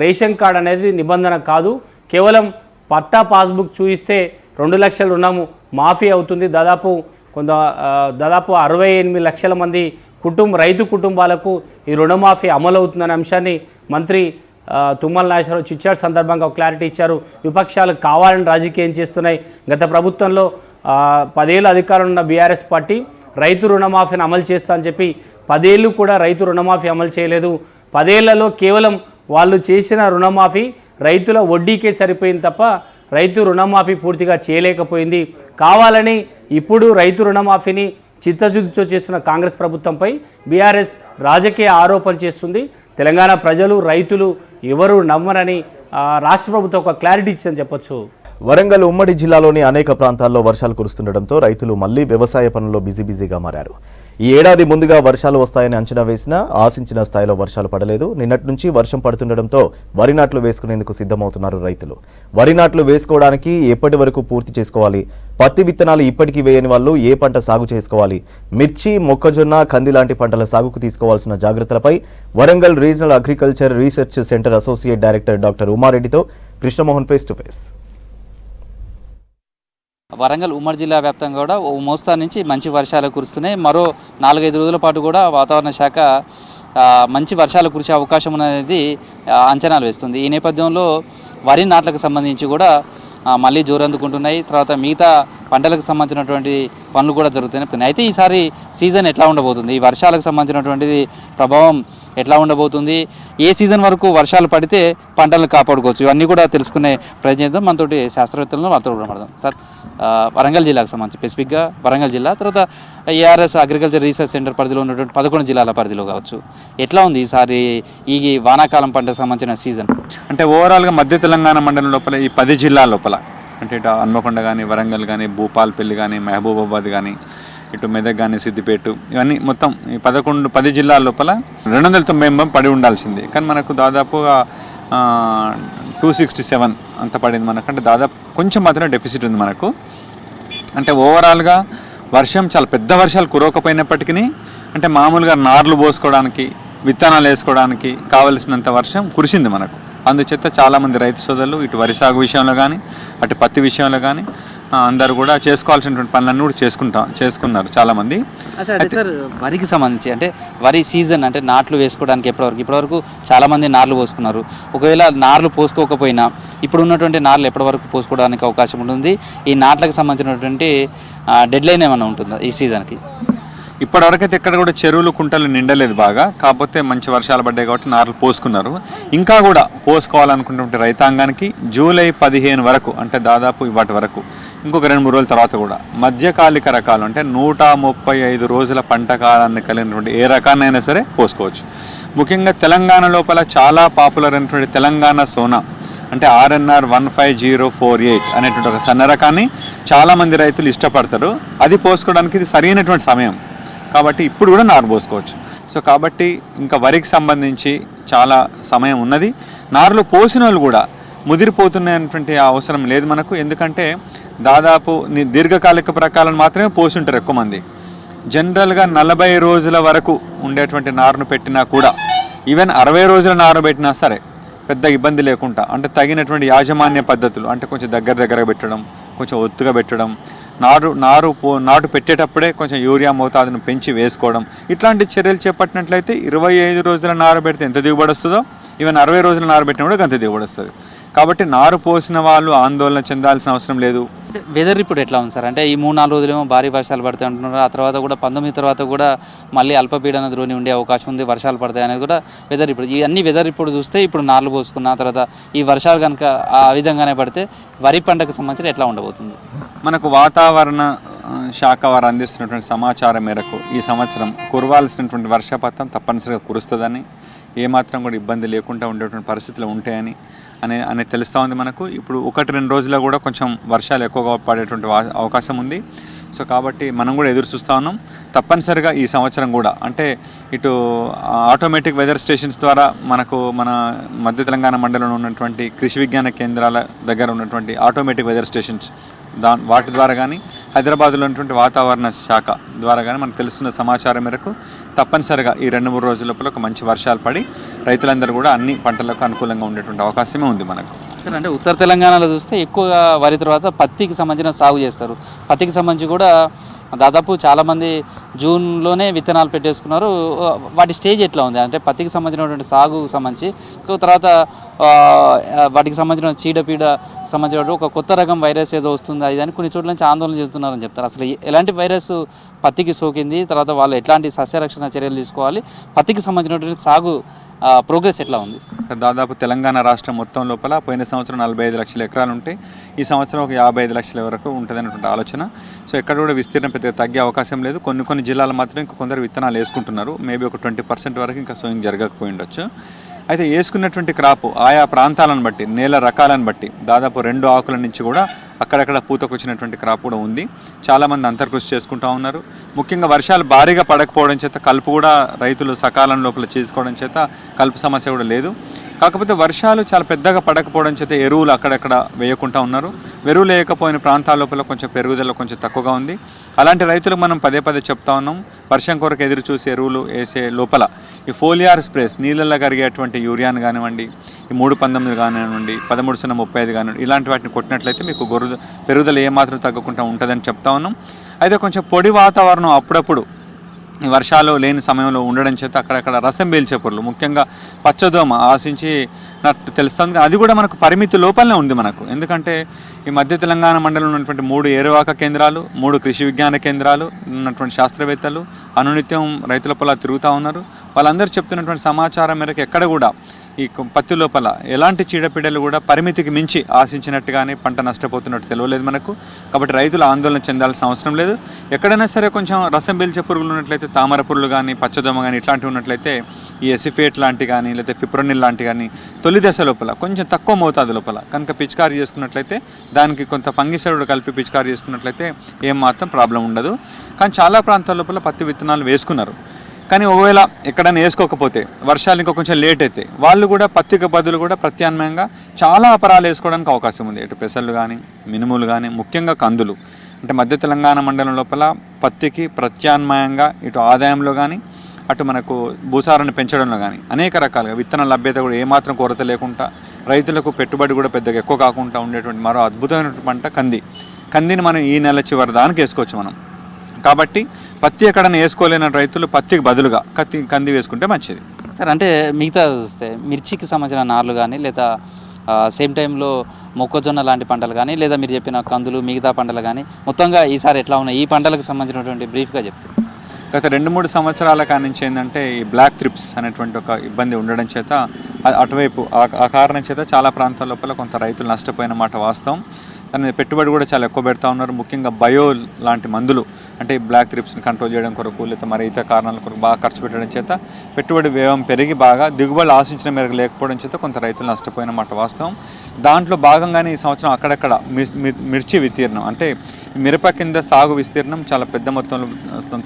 రేషన్ కార్డు అనేది నిబంధన కాదు. కేవలం పట్టా పాస్బుక్ చూపిస్తే 2 లక్షల రుణము మాఫీ అవుతుంది. దాదాపు 68 లక్షల మంది రైతు కుటుంబాలకు ఈ రుణమాఫీ అమలవుతుందనే అంశాన్ని మంత్రి తుమ్మల నాగేశ్వరరావు చిట్చాట్ సందర్భంగా క్లారిటీ ఇచ్చారు. విపక్షాలు కావాలని రాజకీయం చేస్తున్నాయి. గత ప్రభుత్వంలో 10 ఏళ్ళు అధికారంలో ఉన్న బీఆర్ఎస్ పార్టీ రైతు రుణమాఫీని అమలు చేస్తా అని చెప్పి 10 ఏళ్ళు కూడా రైతు రుణమాఫీ అమలు చేయలేదు. 10 ఏళ్లలో కేవలం వాళ్ళు చేసిన రుణమాఫీ రైతుల వడ్డీకే సరిపోయింది తప్ప రైతు రుణమాఫీ పూర్తిగా చేయలేకపోయింది. కావాలని ఇప్పుడు రైతు రుణమాఫీని చిత్తశుద్ధితో చేస్తున్న కాంగ్రెస్ ప్రభుత్వంపై బీఆర్ఎస్ రాజకీయ ఆరోపణలు చేస్తుంది. తెలంగాణ ప్రజలు రైతులు ఎవరు నమ్మరని రాష్ట్ర ప్రభుత్వం ఒక క్లారిటీ ఇచ్చిందని చెప్పొచ్చు. వరంగల్ ఉమ్మడి జిల్లాలోని అనేక ప్రాంతాల్లో వర్షాలు కురుస్తుండటంతో రైతులు మళ్లీ వ్యవసాయ పనుల్లో బిజీగా మారారు. ఈ ఏడాది ముందుగా వర్షాలు వస్తాయని అంచనా వేసినా ఆశించిన స్థాయిలో వర్షాలు పడలేదు. నిన్నటి నుంచి వర్షం పడుతుండటంతో వరి నాట్లు వేసుకునేందుకు సిద్ధమవుతున్నారు రైతులు. వరి నాట్లు వేసుకోవడానికి ఎప్పటి వరకు పూర్తి చేసుకోవాలి, పత్తి విత్తనాలు ఇప్పటికీ వేయని వాళ్ళు ఏ పంట సాగు చేసుకోవాలి, మిర్చి, మొక్కజొన్న, కంది లాంటి పంటల సాగుకు తీసుకోవాల్సిన జాగ్రత్తలపై Warangal regional agriculture research centre associate director doctor ఉమారెడ్డితో Krishnamohan face to face. Warangal ఉమ్మడి జిల్లా వ్యాప్తంగా కూడా ఓ మోస్తరు నుంచి మంచి వర్షాలు కురుస్తున్నాయి. మరో 4-5 రోజుల పాటు కూడా వాతావరణ శాఖ మంచి వర్షాలు కురిసే అవకాశం ఉన్నది అంచనాలు వేస్తుంది. ఈ నేపథ్యంలో వరి నాట్లకు సంబంధించి కూడా మళ్ళీ జోరందుకుంటున్నాయి. తర్వాత మిగతా పంటలకు సంబంధించినటువంటి పనులు కూడా జరుగుతున్నాయి. అయితే ఈసారి సీజన్ ఎట్లా ఉండబోతుంది, ఈ వర్షాలకు సంబంధించినటువంటిది ప్రభావం ఎట్లా ఉండబోతుంది, ఏ సీజన్ వరకు వర్షాలు పడితే పంటలను కాపాడుకోవచ్చు, ఇవన్నీ కూడా తెలుసుకునే ప్రయత్నిద్దాం. మనతోటి శాస్త్రవేత్తలను వార్తలు కూడా మాట్లాడదాం. సార్, వరంగల్ జిల్లాకు సంబంధించి స్పెసిఫిక్గా వరంగల్ జిల్లా తర్వాత ఏఆర్ఎస్ అగ్రికల్చర్ రీసెర్చ్ సెంటర్ పరిధిలో ఉన్నటువంటి 11 జిల్లాల పరిధిలో కావచ్చు, ఎట్లా ఉంది ఈసారి ఈ వానాకాలం పంటకు సంబంధించిన సీజన్? అంటే ఓవరాల్గా మధ్య తెలంగాణ మండలం లోపల ఈ 10 జిల్లాల లోపల అంటే ఇటు హన్మకొండ కానీ, వరంగల్ కానీ, భూపాల్పల్లి కానీ, మహబూబాబాద్ కానీ, ఇటు మెదక్ కానీ, సిద్దిపేట, ఇవన్నీ మొత్తం ఈ 10 జిల్లాల లోపల 290 పడి ఉండాల్సింది. కానీ మనకు దాదాపుగా 267 అంత పడింది మనకు. అంటే దాదాపు కొంచెం మాత్రమే డెఫిసిట్ ఉంది మనకు. అంటే ఓవరాల్గా వర్షం చాలా పెద్ద వర్షాలు కురవకపోయినప్పటికీ అంటే మామూలుగా నార్లు పోసుకోవడానికి, విత్తనాలు వేసుకోవడానికి కావలసినంత వర్షం కురిసింది మనకు. అందుచేత చాలామంది రైతు సోదరులు ఇటు వరి సాగు విషయంలో కానీ, అటు పత్తి విషయంలో కానీ అందరూ కూడా చేసుకోవాల్సినటువంటి పనులన్నీ కూడా చేసుకున్నారు చాలామంది. సార్, వరికి సంబంధించి అంటే వరి సీజన్ అంటే నాట్లు వేసుకోవడానికి ఇప్పటివరకు చాలామంది నార్లు పోసుకున్నారు. ఒకవేళ నార్లు పోసుకోకపోయినా ఇప్పుడు ఉన్నటువంటి నార్లు ఎప్పటివరకు పోసుకోవడానికి అవకాశం ఉంటుంది? ఈ నాట్లకు సంబంధించినటువంటి డెడ్ లైన్ ఏమైనా ఉంటుందా ఈ సీజన్కి? ఇప్పటివరకైతే ఎక్కడ కూడా చెరువులు, కుంటలు నిండలేదు బాగా. కాకపోతే మంచి వర్షాలు పడ్డాయి కాబట్టి నార్లు పోసుకున్నారు. ఇంకా కూడా పోసుకోవాలనుకున్నటువంటి రైతాంగానికి జూలై 15 వరకు అంటే దాదాపు ఇవాటి వరకు ఇంకొక 2-3 రోజుల తర్వాత కూడా మధ్యకాలిక రకాలు అంటే 135 రోజుల పంట కాలాన్ని కలిగినటువంటి ఏ రకాన్నైనా సరే పోసుకోవచ్చు. ముఖ్యంగా తెలంగాణ లోపల చాలా పాపులర్ అయినటువంటి తెలంగాణ సోనా అంటే RNR 15048 అనేటువంటి ఒక సన్న రకాన్ని చాలామంది రైతులు ఇష్టపడతారు. అది పోసుకోవడానికి ఇది సరైనటువంటి సమయం కాబట్టి ఇప్పుడు కూడా నారు పోసుకోవచ్చు. సో కాబట్టి ఇంకా వరికి సంబంధించి చాలా సమయం ఉన్నది. నారులో పోసిన వాళ్ళు కూడా ముదిరిపోతున్నటువంటి అవసరం లేదు మనకు. ఎందుకంటే దాదాపు దీర్ఘకాలిక రకాలను మాత్రమే పోసి ఉంటారు ఎక్కువ మంది. జనరల్గా 40 రోజుల వరకు ఉండేటువంటి నారును పెట్టినా కూడా, ఈవెన్ 60 రోజుల నారు పెట్టినా సరే పెద్ద ఇబ్బంది లేకుండా అంటే తగినటువంటి యాజమాన్య పద్ధతులు అంటే కొంచెం దగ్గరగా పెట్టడం, కొంచెం ఒత్తుగా పెట్టడం, నాటు పెట్టేటప్పుడే కొంచెం యూరియా మోతాదును పెంచి వేసుకోవడం, ఇట్లాంటి చర్యలు చేపట్టినట్లయితే 25 రోజుల నారు పెడితే ఎంత దిగుబడి వస్తుందో ఈవెన్ 60 రోజుల నారు పెట్టినా కూడా అంత దిగుబడి వస్తుంది. కాబట్టి నారు పోసిన వాళ్ళు ఆందోళన చెందాల్సిన అవసరం లేదు. వెదర్ ఇప్పుడు ఎట్లా ఉంది సార్? అంటే ఈ 3-4 రోజులేమో భారీ వర్షాలు పడతాయి అంటున్నారు, ఆ తర్వాత కూడా 19 తర్వాత కూడా మళ్ళీ అల్పపీడన ద్రోణి ఉండే అవకాశం ఉంది, వర్షాలు పడతాయి అనేది కూడా వెదర్ ఇప్పుడు. ఈ అన్ని వెదర్ ఇప్పుడు చూస్తే ఇప్పుడు నార్లు పోసుకున్న తర్వాత ఈ వర్షాలు కనుక ఆ విధంగానే పడితే వరి పంటకు సంబంధించి ఎట్లా ఉండబోతుంది? మనకు వాతావరణ శాఖ వారు అందిస్తున్నటువంటి సమాచారం మేరకు ఈ సంవత్సరం కురవాల్సినటువంటి వర్షపాతం తప్పనిసరిగా కురుస్తుందని, ఏమాత్రం కూడా ఇబ్బంది లేకుండా ఉండేటువంటి పరిస్థితులు ఉంటాయని అనేది తెలుస్తూ ఉంది మనకు. ఇప్పుడు 1-2 రోజుల్లో కూడా కొంచెం వర్షాలు ఎక్కువగా పడేటువంటి అవకాశం ఉంది. సో కాబట్టి మనం కూడా ఎదురు చూస్తూ ఉన్నాం. తప్పనిసరిగా ఈ సంవత్సరం కూడా అంటే ఇటు ఆటోమేటిక్ వెదర్ స్టేషన్స్ ద్వారా మనకు మన మధ్య తెలంగాణ మండలంలో ఉన్నటువంటి కృషి విజ్ఞాన కేంద్రాల దగ్గర ఉన్నటువంటి ఆటోమేటిక్ వెదర్ స్టేషన్స్ వాటి ద్వారా కానీ హైదరాబాద్లో ఉన్నటువంటి వాతావరణ శాఖ ద్వారా కానీ మనకు తెలుస్తున్న సమాచారం మేరకు తప్పనిసరిగా ఈ 2-3 రోజుల లోపల ఒక మంచి వర్షాలు పడి రైతులందరూ కూడా అన్ని పంటలకు అనుకూలంగా ఉండేటువంటి అవకాశమే ఉంది మనకు. సార్ అంటే ఉత్తర తెలంగాణలో చూస్తే ఎక్కువగా వరి తర్వాత పత్తికి సంబంధించిన సాగు చేస్తారు. పత్తికి సంబంధించి కూడా దాదాపు చాలామంది జూన్లోనే విత్తనాలు పెట్టేసుకున్నారు. వాటి స్టేజ్ ఎట్లా ఉంది? అంటే పత్తికి సంబంధించినటువంటి సాగుకు సంబంధించి తర్వాత వాటికి సంబంధించిన చీడపీడ సంబంధించిన ఒక కొత్త రకం వైరస్ ఏదో వస్తుంది అది అని కొన్ని చోట్ల నుంచి ఆందోళన చేస్తున్నారని చెప్తారు. అసలు ఎలాంటి వైరస్ పత్తికి సోకింది, తర్వాత వాళ్ళు ఎట్లాంటి సస్యరక్షణ చర్యలు తీసుకోవాలి, పత్తికి సంబంధించినటువంటి సాగు ప్రోగ్రెస్ ఎట్లా ఉంది? దాదాపు తెలంగాణ రాష్ట్రం మొత్తం లోపల పోయిన సంవత్సరం 45 లక్షల ఎకరాలు ఉంటే ఈ సంవత్సరం ఒక 55 లక్షల వరకు ఉంటుందనేటువంటి ఆలోచన. సో ఎక్కడ కూడా విస్తీర్ణం పెద్దగా తగ్గే అవకాశం లేదు. కొన్ని జిల్లాలు మాత్రం ఇంకా కొందరు విత్తనాలు వేసుకుంటున్నారు. మేబీ ఒక 20% వరకు ఇంకా సోయింగ్ జరగకపోయి ఉండొచ్చు. అయితే వేసుకున్నటువంటి క్రాపు ఆయా ప్రాంతాలను బట్టి, నేల రకాలను బట్టి దాదాపు 2 ఆకుల నుంచి కూడా అక్కడక్కడ పూతకొచ్చినటువంటి క్రాప్ కూడా ఉంది. చాలామంది అంతర్కృషి చేసుకుంటూ ఉన్నారు. ముఖ్యంగా వర్షాలు భారీగా పడకపోవడం చేత కలుపు కూడా రైతులు సకాలం లోపల చేసుకోవడం చేత కలుపు సమస్య కూడా లేదు. కాకపోతే వర్షాలు చాలా పెద్దగా పడకపోవడం చేత ఎరువులు అక్కడక్కడ వేయకుండా ఉన్నారు. ఎరువులు వేయకపోయిన ప్రాంతాల లోపల కొంచెం పెరుగుదల కొంచెం తక్కువగా ఉంది. అలాంటి రైతులకు మనం పదే చెప్తా ఉన్నాం, వర్షం కొరకు ఎదురు చూసి ఎరువులు వేసే లోపల ఈ ఫోలియార్ స్ప్రేస్ నీళ్ళల్లో కరిగేటువంటి యూరియాను కానివ్వండి, ఈ 3-19 కానివ్వండి, 13-35 కానివ్వండి, ఇలాంటి వాటిని కొట్టినట్లయితే మీకు పెరుగుదల ఏమాత్రం తగ్గకుండా ఉంటుందని చెప్తా ఉన్నాం. అయితే కొంచెం పొడి వాతావరణం అప్పుడప్పుడు ఈ వర్షాలు లేని సమయంలో ఉండడం చేత అక్కడక్కడ రసం పీల్చే పురుగులు, ముఖ్యంగా పచ్చదోమ ఆశించి నట్టు తెలుస్తుంది. అది కూడా మనకు పరిమితి లోపలనే ఉంది మనకు. ఎందుకంటే ఈ మధ్య తెలంగాణ మండలంలో ఉన్నటువంటి 3 ఏరువాక కేంద్రాలు, 3 కృషి విజ్ఞాన కేంద్రాలు ఉన్నటువంటి శాస్త్రవేత్తలు అనునిత్యం రైతుల పొలాలు తిరుగుతూ ఉన్నారు. వాళ్ళందరూ చెప్తున్నటువంటి సమాచారం మేరకు ఎక్కడ కూడా ఈ పత్తి లోపల ఎలాంటి చీడపీడలు కూడా పరిమితికి మించి ఆశించినట్టుగానే పంట నష్టపోతున్నట్టు తెలియలేదు మనకు. కాబట్టి రైతులు ఆందోళన చెందాల్సిన అవసరం లేదు. ఎక్కడైనా సరే కొంచెం రసం పీల్చే పురుగులు ఉన్నట్లయితే, తామర పురుగులు కానీ, పచ్చదోమ కానీ ఇట్లాంటివి ఉన్నట్లయితే ఈ ఎసిఫేట్ లాంటి కానీ లేకపోతే ఫిప్రోనిల్ లాంటి కానీ తొలి దశ లోపల కొంచెం తక్కువ మోతాదు లోపల కనుక పిచికారీ చేసుకున్నట్లయితే, దానికి కొంత ఫంగిసైడ్ కలిపి పిచికారీ చేసుకున్నట్లయితే ఏం మాత్రం ప్రాబ్లం ఉండదు. కానీ చాలా ప్రాంతాల లోపల పత్తి విత్తనాలు వేసుకున్నారు. కానీ ఒకవేళ ఎక్కడైనా వేసుకోకపోతే, వర్షాలు ఇంకా కొంచెం లేట్ అయితే వాళ్ళు కూడా పత్తికి బదులు కూడా ప్రత్యామ్నాయంగా చాలా అపరాలు వేసుకోవడానికి అవకాశం ఉంది. ఇటు పెసలు కానీ, మినుములు కానీ, ముఖ్యంగా కందులు. అంటే మధ్య తెలంగాణ మండలం లోపల పత్తికి ప్రత్యామ్నాయంగా ఇటు ఆదాయంలో కానీ, అటు మనకు భూసారాన్ని పెంచడంలో కానీ అనేక రకాలుగా విత్తన లభ్యత కూడా ఏమాత్రం కొరత లేకుండా, రైతులకు పెట్టుబడి కూడా పెద్దగా ఎక్కువ కాకుండా ఉండేటువంటి మరో అద్భుతమైనటువంటి పంట కందిని మనం ఈ నెల చివరి దానికి వేసుకోవచ్చు మనం. కాబట్టి పత్తి ఎక్కడైనా వేసుకోలేని రైతులు పత్తికి బదులుగా కంది వేసుకుంటే మంచిది. సార్ అంటే మిగతా చూస్తే మిర్చికి సంబంధించిన నార్లు కానీ, లేదా సేమ్ టైంలో మొక్కజొన్న లాంటి పంటలు కానీ, లేదా మీరు చెప్పిన కందులు మిగతా పంటలు కానీ మొత్తంగా ఈసారి ఎట్లా ఉన్నాయి, ఈ పంటలకు సంబంధించినటువంటి బ్రీఫ్గా చెప్తారు. గత 2-3 సంవత్సరాల కానించి ఏంటంటే ఈ బ్లాక్ థ్రిప్స్ అనేటువంటి ఒక ఇబ్బంది ఉండడం చేత అటువైపు ఆ కారణం చేత చాలా ప్రాంతాల లోపల కొంత రైతులు నష్టపోయిన మాట వాస్తవం. దాని పెట్టుబడి కూడా చాలా ఎక్కువ పెడతా ఉన్నారు. ముఖ్యంగా బయో లాంటి మందులు అంటే బ్లాక్ థ్రిప్స్ని కంట్రోల్ చేయడం కొరకు లేదా మరి ఇతర కారణాల కొరకు బాగా ఖర్చు పెట్టడం చేత పెట్టుబడి వ్యయం పెరిగి బాగా దిగుబడులు ఆశించిన మేరకు లేకపోవడం చేత కొంత రైతులు నష్టపోయిన మాట వాస్తవం. దాంట్లో భాగంగానే ఈ సంవత్సరం అక్కడక్కడ మిర్చి విస్తీర్ణం అంటే మిరప కింద సాగు విస్తీర్ణం చాలా పెద్ద మొత్తంలో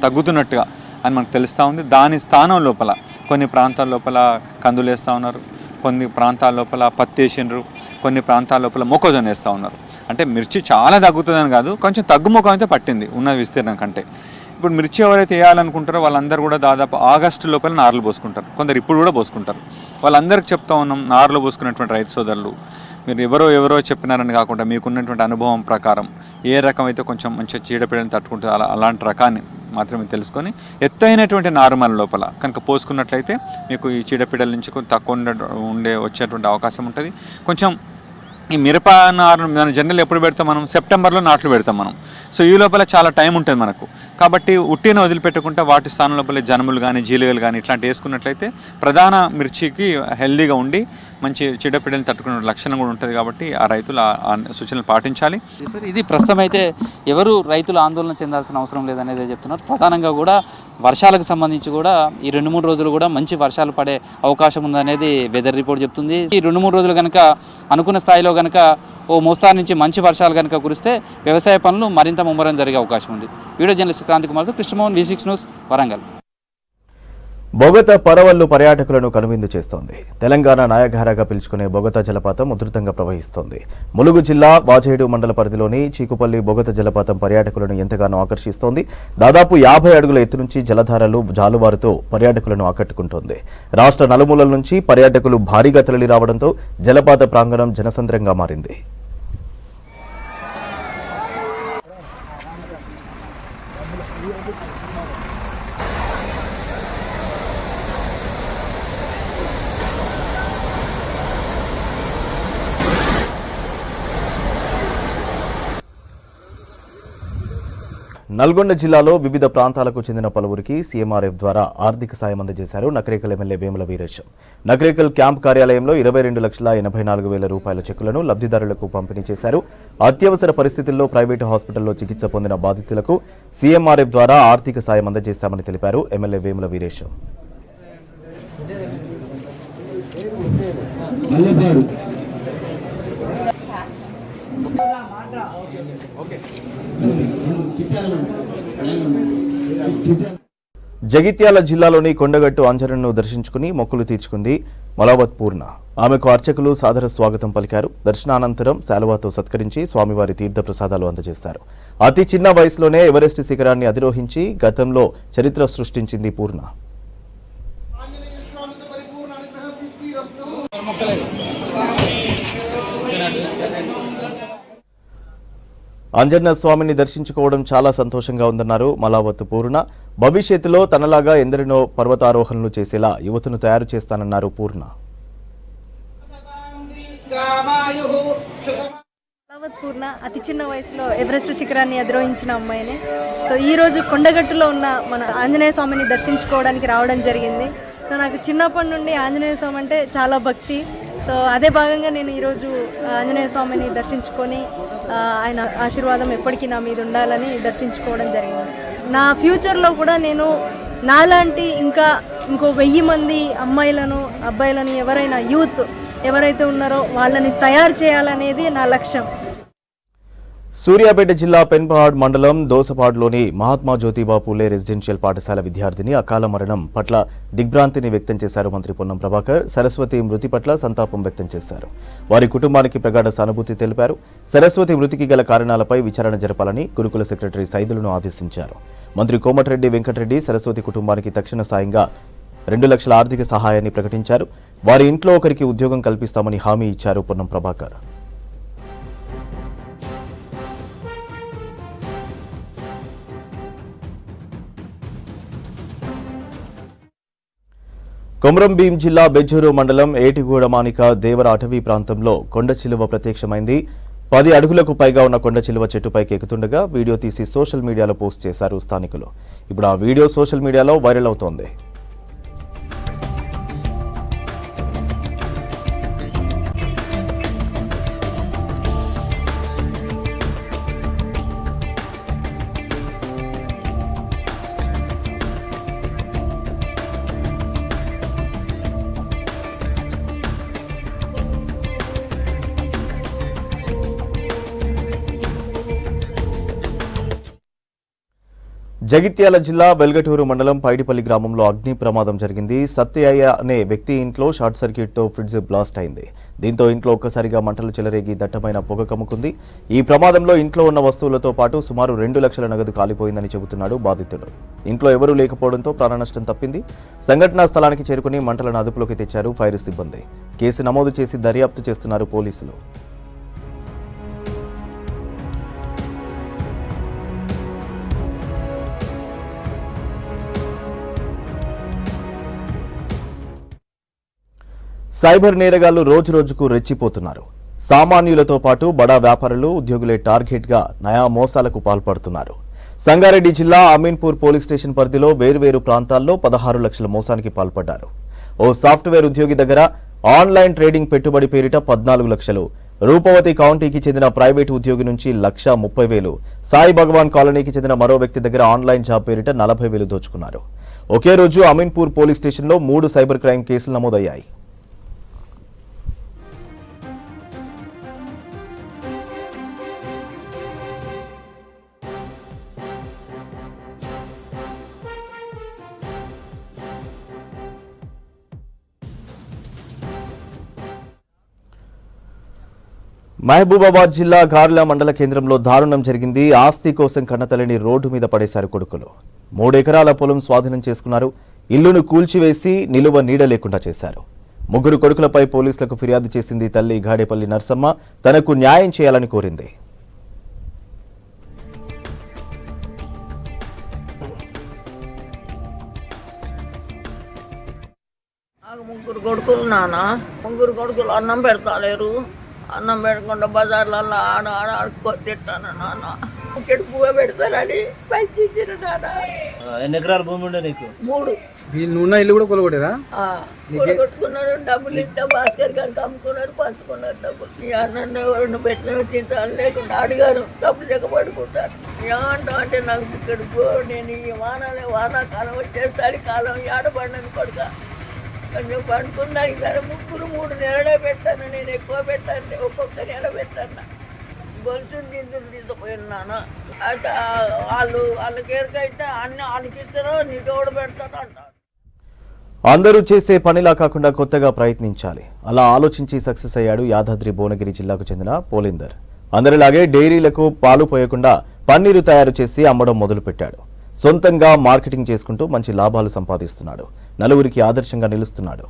తగ్గుతున్నట్టుగా అని మనకు తెలుస్తూ ఉంది. దాని స్థానం లోపల కొన్ని ప్రాంతాల లోపల కందులు వేస్తూ ఉన్నారు, కొన్ని ప్రాంతాల లోపల పత్తి వేసిండ్రు, కొన్ని ప్రాంతాల లోపల మొక్కజొన్న వేస్తూ ఉన్నారు. అంటే మిర్చి చాలా తగ్గుతుందని కాదు, కొంచెం తగ్గుముఖం అయితే పట్టింది ఉన్న విస్తీర్ణం కంటే. ఇప్పుడు మిర్చి ఎవరైతే వేయాలనుకుంటారో వాళ్ళందరూ కూడా దాదాపు ఆగస్టు లోపల నార్లు పోసుకుంటారు, కొందరు ఇప్పుడు కూడా పోసుకుంటారు. వాళ్ళందరికీ చెప్తా ఉన్నాం, నార్లు పోసుకున్నటువంటి రైతు సోదరులు మీరు ఎవరో చెప్పినారని కాకుండా మీకున్నటువంటి అనుభవం ప్రకారం ఏ రకం అయితే కొంచెం మంచిగా చీడపీడని తట్టుకుంటుందో అలాంటి రకాన్ని మాత్రమే తెలుసుకొని ఎత్తైనటువంటి నారుమల లోపల కనుక పోసుకున్నట్లయితే మీకు ఈ చీడపీడల నుంచి కొంచెం తక్కువ వచ్చేటువంటి అవకాశం ఉంటుంది. కొంచెం ఈ మిరప నారు మనం జనరల్ ఎప్పుడు పెడతాం, మనం సెప్టెంబర్లో నాట్లు పెడతాం మనం. సో ఈ లోపల చాలా టైం ఉంటుంది మనకు. కాబట్టి ఉట్టిన వదిలిపెట్టకుండా వాటి స్థానం లోపల జనుములు కానీ జీలుగలు కానీ ఇట్లాంటి వేసుకున్నట్లయితే ప్రధాన మిర్చికి హెల్దీగా ఉండి మంచి చీడపీడలను తట్టుకునే లక్షణం కూడా ఉంటుంది. కాబట్టి ఆ రైతులు ఆ సూచనలు పాటించాలి. సార్, ఇది ప్రస్తుతం అయితే ఎవరు రైతులు ఆందోళన చెందాల్సిన అవసరం లేదనేది చెప్తున్నారు. ప్రధానంగా కూడా వర్షాలకు సంబంధించి కూడా ఈ 2-3 రోజులు కూడా మంచి వర్షాలు పడే అవకాశం ఉందనేది వెదర్ రిపోర్ట్ చెప్తుంది. ఈ 2-3 రోజులు కనుక అనుకున్న స్థాయిలో కనుక ఓ మోస్తారు నుంచి మంచి వర్షాలు కనుక కురిస్తే వ్యవసాయ పనులు మరింత ముమ్మరం జరిగే అవకాశం ఉంది. వీడియో జర్నలిస్ట్ క్రాంతి కుమార్తో కృష్ణమోహన్, V6 న్యూస్, వరంగల్. బొగతా పరవళ్లు పర్యాటకులను కనువిందు చేస్తోంది. తెలంగాణ నాయగారగా పిలుచుకునే బొగతా జలపాతం ఉధృతంగా ప్రవహిస్తోంది. ములుగు జిల్లా వాజేడు మండల పరిధిలోని చీకుపల్లి బొగతా జలపాతం పర్యాటకులను ఎంతగానో ఆకర్షిస్తోంది. దాదాపు 50 అడుగుల ఎత్తు నుంచి జలధారలు జాలువారుతో పర్యాటకులను ఆకట్టుకుంటోంది. రాష్ట్ర నలుమూలల నుంచి పర్యాటకులు భారీగా తరలి రావడంతో జలపాత ప్రాంగణం జనసంద్రంగా మారింది. నల్గొండ జిల్లాలో వివిధ ప్రాంతాలకు చెందిన పలువురికి సీఎంఆర్ఎఫ్ ద్వారా ఆర్థిక సాయం అందజేశారు నకరేకల్ ఎమ్మెల్యే వేముల వీరేశం. నకరేకల్ క్యాంప్ కార్యాలయంలో 22,84,000 రూపాయల చెక్కులను లబ్ధిదారులకు పంపిణీ చేశారు. అత్యవసర పరిస్థితుల్లో ప్రైవేటు హాస్పిటల్లో చికిత్స పొందిన బాధితులకు సీఎంఆర్ఎఫ్ ద్వారా ఆర్థిక సాయం అందజేశామని తెలిపారు ఎమ్మెల్యే వేముల వీరేశం. జగిత్యాల జిల్లాలోని కొండగట్టు అంజనను దర్శించుకుని మొక్కులు తీర్చుకుంది మలావత్ పూర్ణ. ఆమెకు అర్చకులు సాదర స్వాగతం పలికారు. దర్శనానంతరం శాలువాతో సత్కరించి స్వామివారి తీర్థప్రసాదాలు అందజేశారు. అతి చిన్న వయసులోనే ఎవరెస్ట్ శిఖరాన్ని అధిరోహించి గతంలో చరిత్ర సృష్టించింది పూర్ణ. అంజన్న స్వామిని దర్శించుకోవడం చాలా సంతోషంగా ఉందన్నారు మలావత్ పూర్ణ. భవిష్యత్తులో తనలాగా ఎందరినో పర్వతారోహణలు చేసేలా యువతను తయారు చేస్తానన్నారు పూర్ణ. మలావత్ పూర్ణ అతి చిన్న వయసులో ఎవరెస్ట్ శిఖరాన్ని అధిరోహించిన అమ్మాయినే. సో ఈరోజు కొండగట్టులో ఉన్న మన ఆంజనేయ స్వామిని దర్శించుకోవడానికి రావడం జరిగింది. సో నాకు చిన్నప్పటి నుండి ఆంజనేయ స్వామి అంటే చాలా భక్తి. సో అదే భాగంగా నేను ఈరోజు ఆంజనేయ స్వామిని దర్శించుకొని ఆయన ఆశీర్వాదం ఎప్పటికీ నా మీద ఉండాలని దర్శించుకోవడం జరిగింది. నా ఫ్యూచర్లో కూడా నేను నాలాంటి ఇంకో 1000 మంది అమ్మాయిలను అబ్బాయిలను ఎవరైనా యూత్ ఎవరైతే ఉన్నారో వాళ్ళని తయారు చేయాలనేది నా లక్ష్యం. సూర్యాపేట జిల్లా పెన్పహాడ్ మండలం దోసపాడులోని మహాత్మా జ్యోతిబా పూలే రెసిడెన్షియల్ పాఠశాల విద్యార్థిని అకాల మరణం పట్ల దిగ్భ్రాంతిని వ్యక్తం చేశారు మంత్రి పొన్నం ప్రభాకర్. సరస్వతి మృతి పట్ల సంతాపం వ్యక్తం చేశారు. వారి కుటుంబానికి ప్రగాఢ సానుభూతి తెలిపారు. సరస్వతి మృతికి గల కారణాలపై విచారణ జరపాలని గురుకుల సెక్రటరీ సైదులను ఆదేశించారు. మంత్రి కోమటిరెడ్డి వెంకటరెడ్డి సరస్వతి కుటుంబానికి తక్షణ సాయంగా 2 లక్షల ఆర్థిక సహాయాన్ని ప్రకటించారు. వారి ఇంట్లో ఒకరికి ఉద్యోగం కల్పిస్తామని హామీ ఇచ్చారు పొన్నం ప్రభాకర్. కొమరంభీం జిల్లా బెజ్జూరు మండలం ఏటిగూడ మానిక దేవర అటవీ ప్రాంతంలో కొండ చిలువ ప్రత్యక్షమైంది. 10 అడుగులకు పైగా ఉన్న కొండ చిలువ చెట్టుపైకి ఎక్కుతుండగా వీడియో తీసి సోషల్ మీడియాలో పోస్ట్ చేశారు స్థానికులు. ఇప్పుడు ఆ వీడియో సోషల్ మీడియాలో వైరల్ అవుతోంది. జగిత్యాల జిల్లా వెల్గటూరు మండలం పైడిపల్లి గ్రామంలో అగ్ని ప్రమాదం జరిగింది. సత్యయ్య అనే వ్యక్తి ఇంట్లో షార్ట్ సర్క్యూట్తో ఫ్రిడ్జ్ బ్లాస్ట్ అయింది. దీంతో ఇంట్లో ఒక్కసారిగా మంటలు చెలరేగి దట్టమైన పొగ కమ్ముకుంది. ఈ ప్రమాదంలో ఇంట్లో ఉన్న వస్తువులతో పాటు సుమారు 2 లక్షల నగదు కాలిపోయిందని చెబుతున్నాడు బాధితుడు. ఇంట్లో ఎవరూ లేకపోవడంతో ప్రాణనష్టం తప్పింది. సంఘటనా స్థలానికి చేరుకుని మంటలను అదుపులోకి తెచ్చారు ఫైర్ సిబ్బంది. కేసు నమోదు చేసి దర్యాప్తు చేస్తున్నారు పోలీసులు. సైబర్ నేరగాళ్లు రోజురోజుకు రెచ్చిపోతున్నారు. సామాన్యులతో పాటు బడా వ్యాపారులు, ఉద్యోగులే టార్గెట్గా నయా మోసాలకు పాల్పడుతున్నారు. సంగారెడ్డి జిల్లా అమీన్పూర్ పోలీస్ స్టేషన్ పరిధిలో వేర్వేరు ప్రాంతాల్లో 16 లక్షల మోసానికి పాల్పడ్డారు. ఓ సాఫ్ట్వేర్ ఉద్యోగి దగ్గర ఆన్లైన్ ట్రేడింగ్ పెట్టుబడి పేరిట 14 లక్షలు, రూపవతి కౌంటీకి చెందిన ప్రైవేటు ఉద్యోగి నుంచి 1,30,000, సాయి భగవాన్ కాలనీకి చెందిన మరో వ్యక్తి దగ్గర ఆన్లైన్ జాబ్ పేరిట 40,000 దోచుకున్నారు. ఒకే రోజు అమీన్పూర్ పోలీస్ స్టేషన్లో 3 సైబర్ క్రైమ్ కేసులు నమోదయ్యాయి. మహబూబాబాద్ జిల్లా గార్ల మండల కేంద్రంలో దారుణం జరిగింది. ఆస్తి కోసం కన్నతల్లిని రోడ్డు మీద పడేశారు కొడుకులు. 3 ఎకరాల పొలం స్వాధీనం చేసుకున్నారు. ఇల్లును కూల్చివేసి నిలువ నీడ లేకుండా చేశారు. 3 కొడుకులపై పోలీసులకు ఫిర్యాదు చేసింది తల్లి గాడేపల్లి నర్సమ్మ. తనకు న్యాయం చేయాలని కోరింది. ముగ్గురు కొడుకులు నాన్న, 3 కొడుకులు అన్నం పెడతాలేరు. అన్నం పెట్టకుండా బజార్లలో ఆడుకో తిట్టాను నాన్న. ఇక్కడ పువ్వు పెడతారని పైకి ఇచ్చారు నాన్న. ఎన్ని ఎకరాల భూమి ఉండే నీకు? 3. నువ్వున్న ఇల్లు కూడా కొలగొట్టారా? కొట్టుకున్నాడు. డబ్బులు ఇస్తే భాస్కర్ గారికి అమ్ముకున్నారు, పంచుకున్నారు డబ్బులు. ఈ అన్నం ఎవరిని పెట్టిన తింటాను లేకుండా అడిగారు. డబ్బులు చెక్కబడుకుంటారు. ఏమంటావు అంటే నాకు ఇక్కడ నేను ఈ వానాకాలం వచ్చేసరి కాలం ఏడబడినది కొడుక. కొంచెం పండుకున్నాను. సరే 3 నెలలే పెట్టాను. నేను ఎక్కువ పెట్టాను, ఒక్కొక్క నెల పెట్టాను. గొలుసుని దిందులు తీసుకుపోయిన నాన్న. అయితే వాళ్ళకి ఎరకైతే అన్ని వాళ్ళకిస్తారో నీకు కూడా పెడతాను అంటారు. అందరూ చేసే పనిలా కాకుండా కొత్తగా ప్రయత్నించాలి. అలా ఆలోచించి సక్సెస్ అయ్యాడు యాదాద్రి భువనగిరి జిల్లాకు చెందిన పోలిందర్. అందరిలాగే డైరీలకు పాలు పోయకుండా పన్నీరు తయారు చేసి అమ్మడం మొదలుపెట్టాడు. సొంతంగా మార్కెటింగ్ చేసుకుంటూ మంచి లాభాలు సంపాదిస్తున్నాడు. నలుగురికి ఆదర్శంగా నిలుస్తున్నాడు.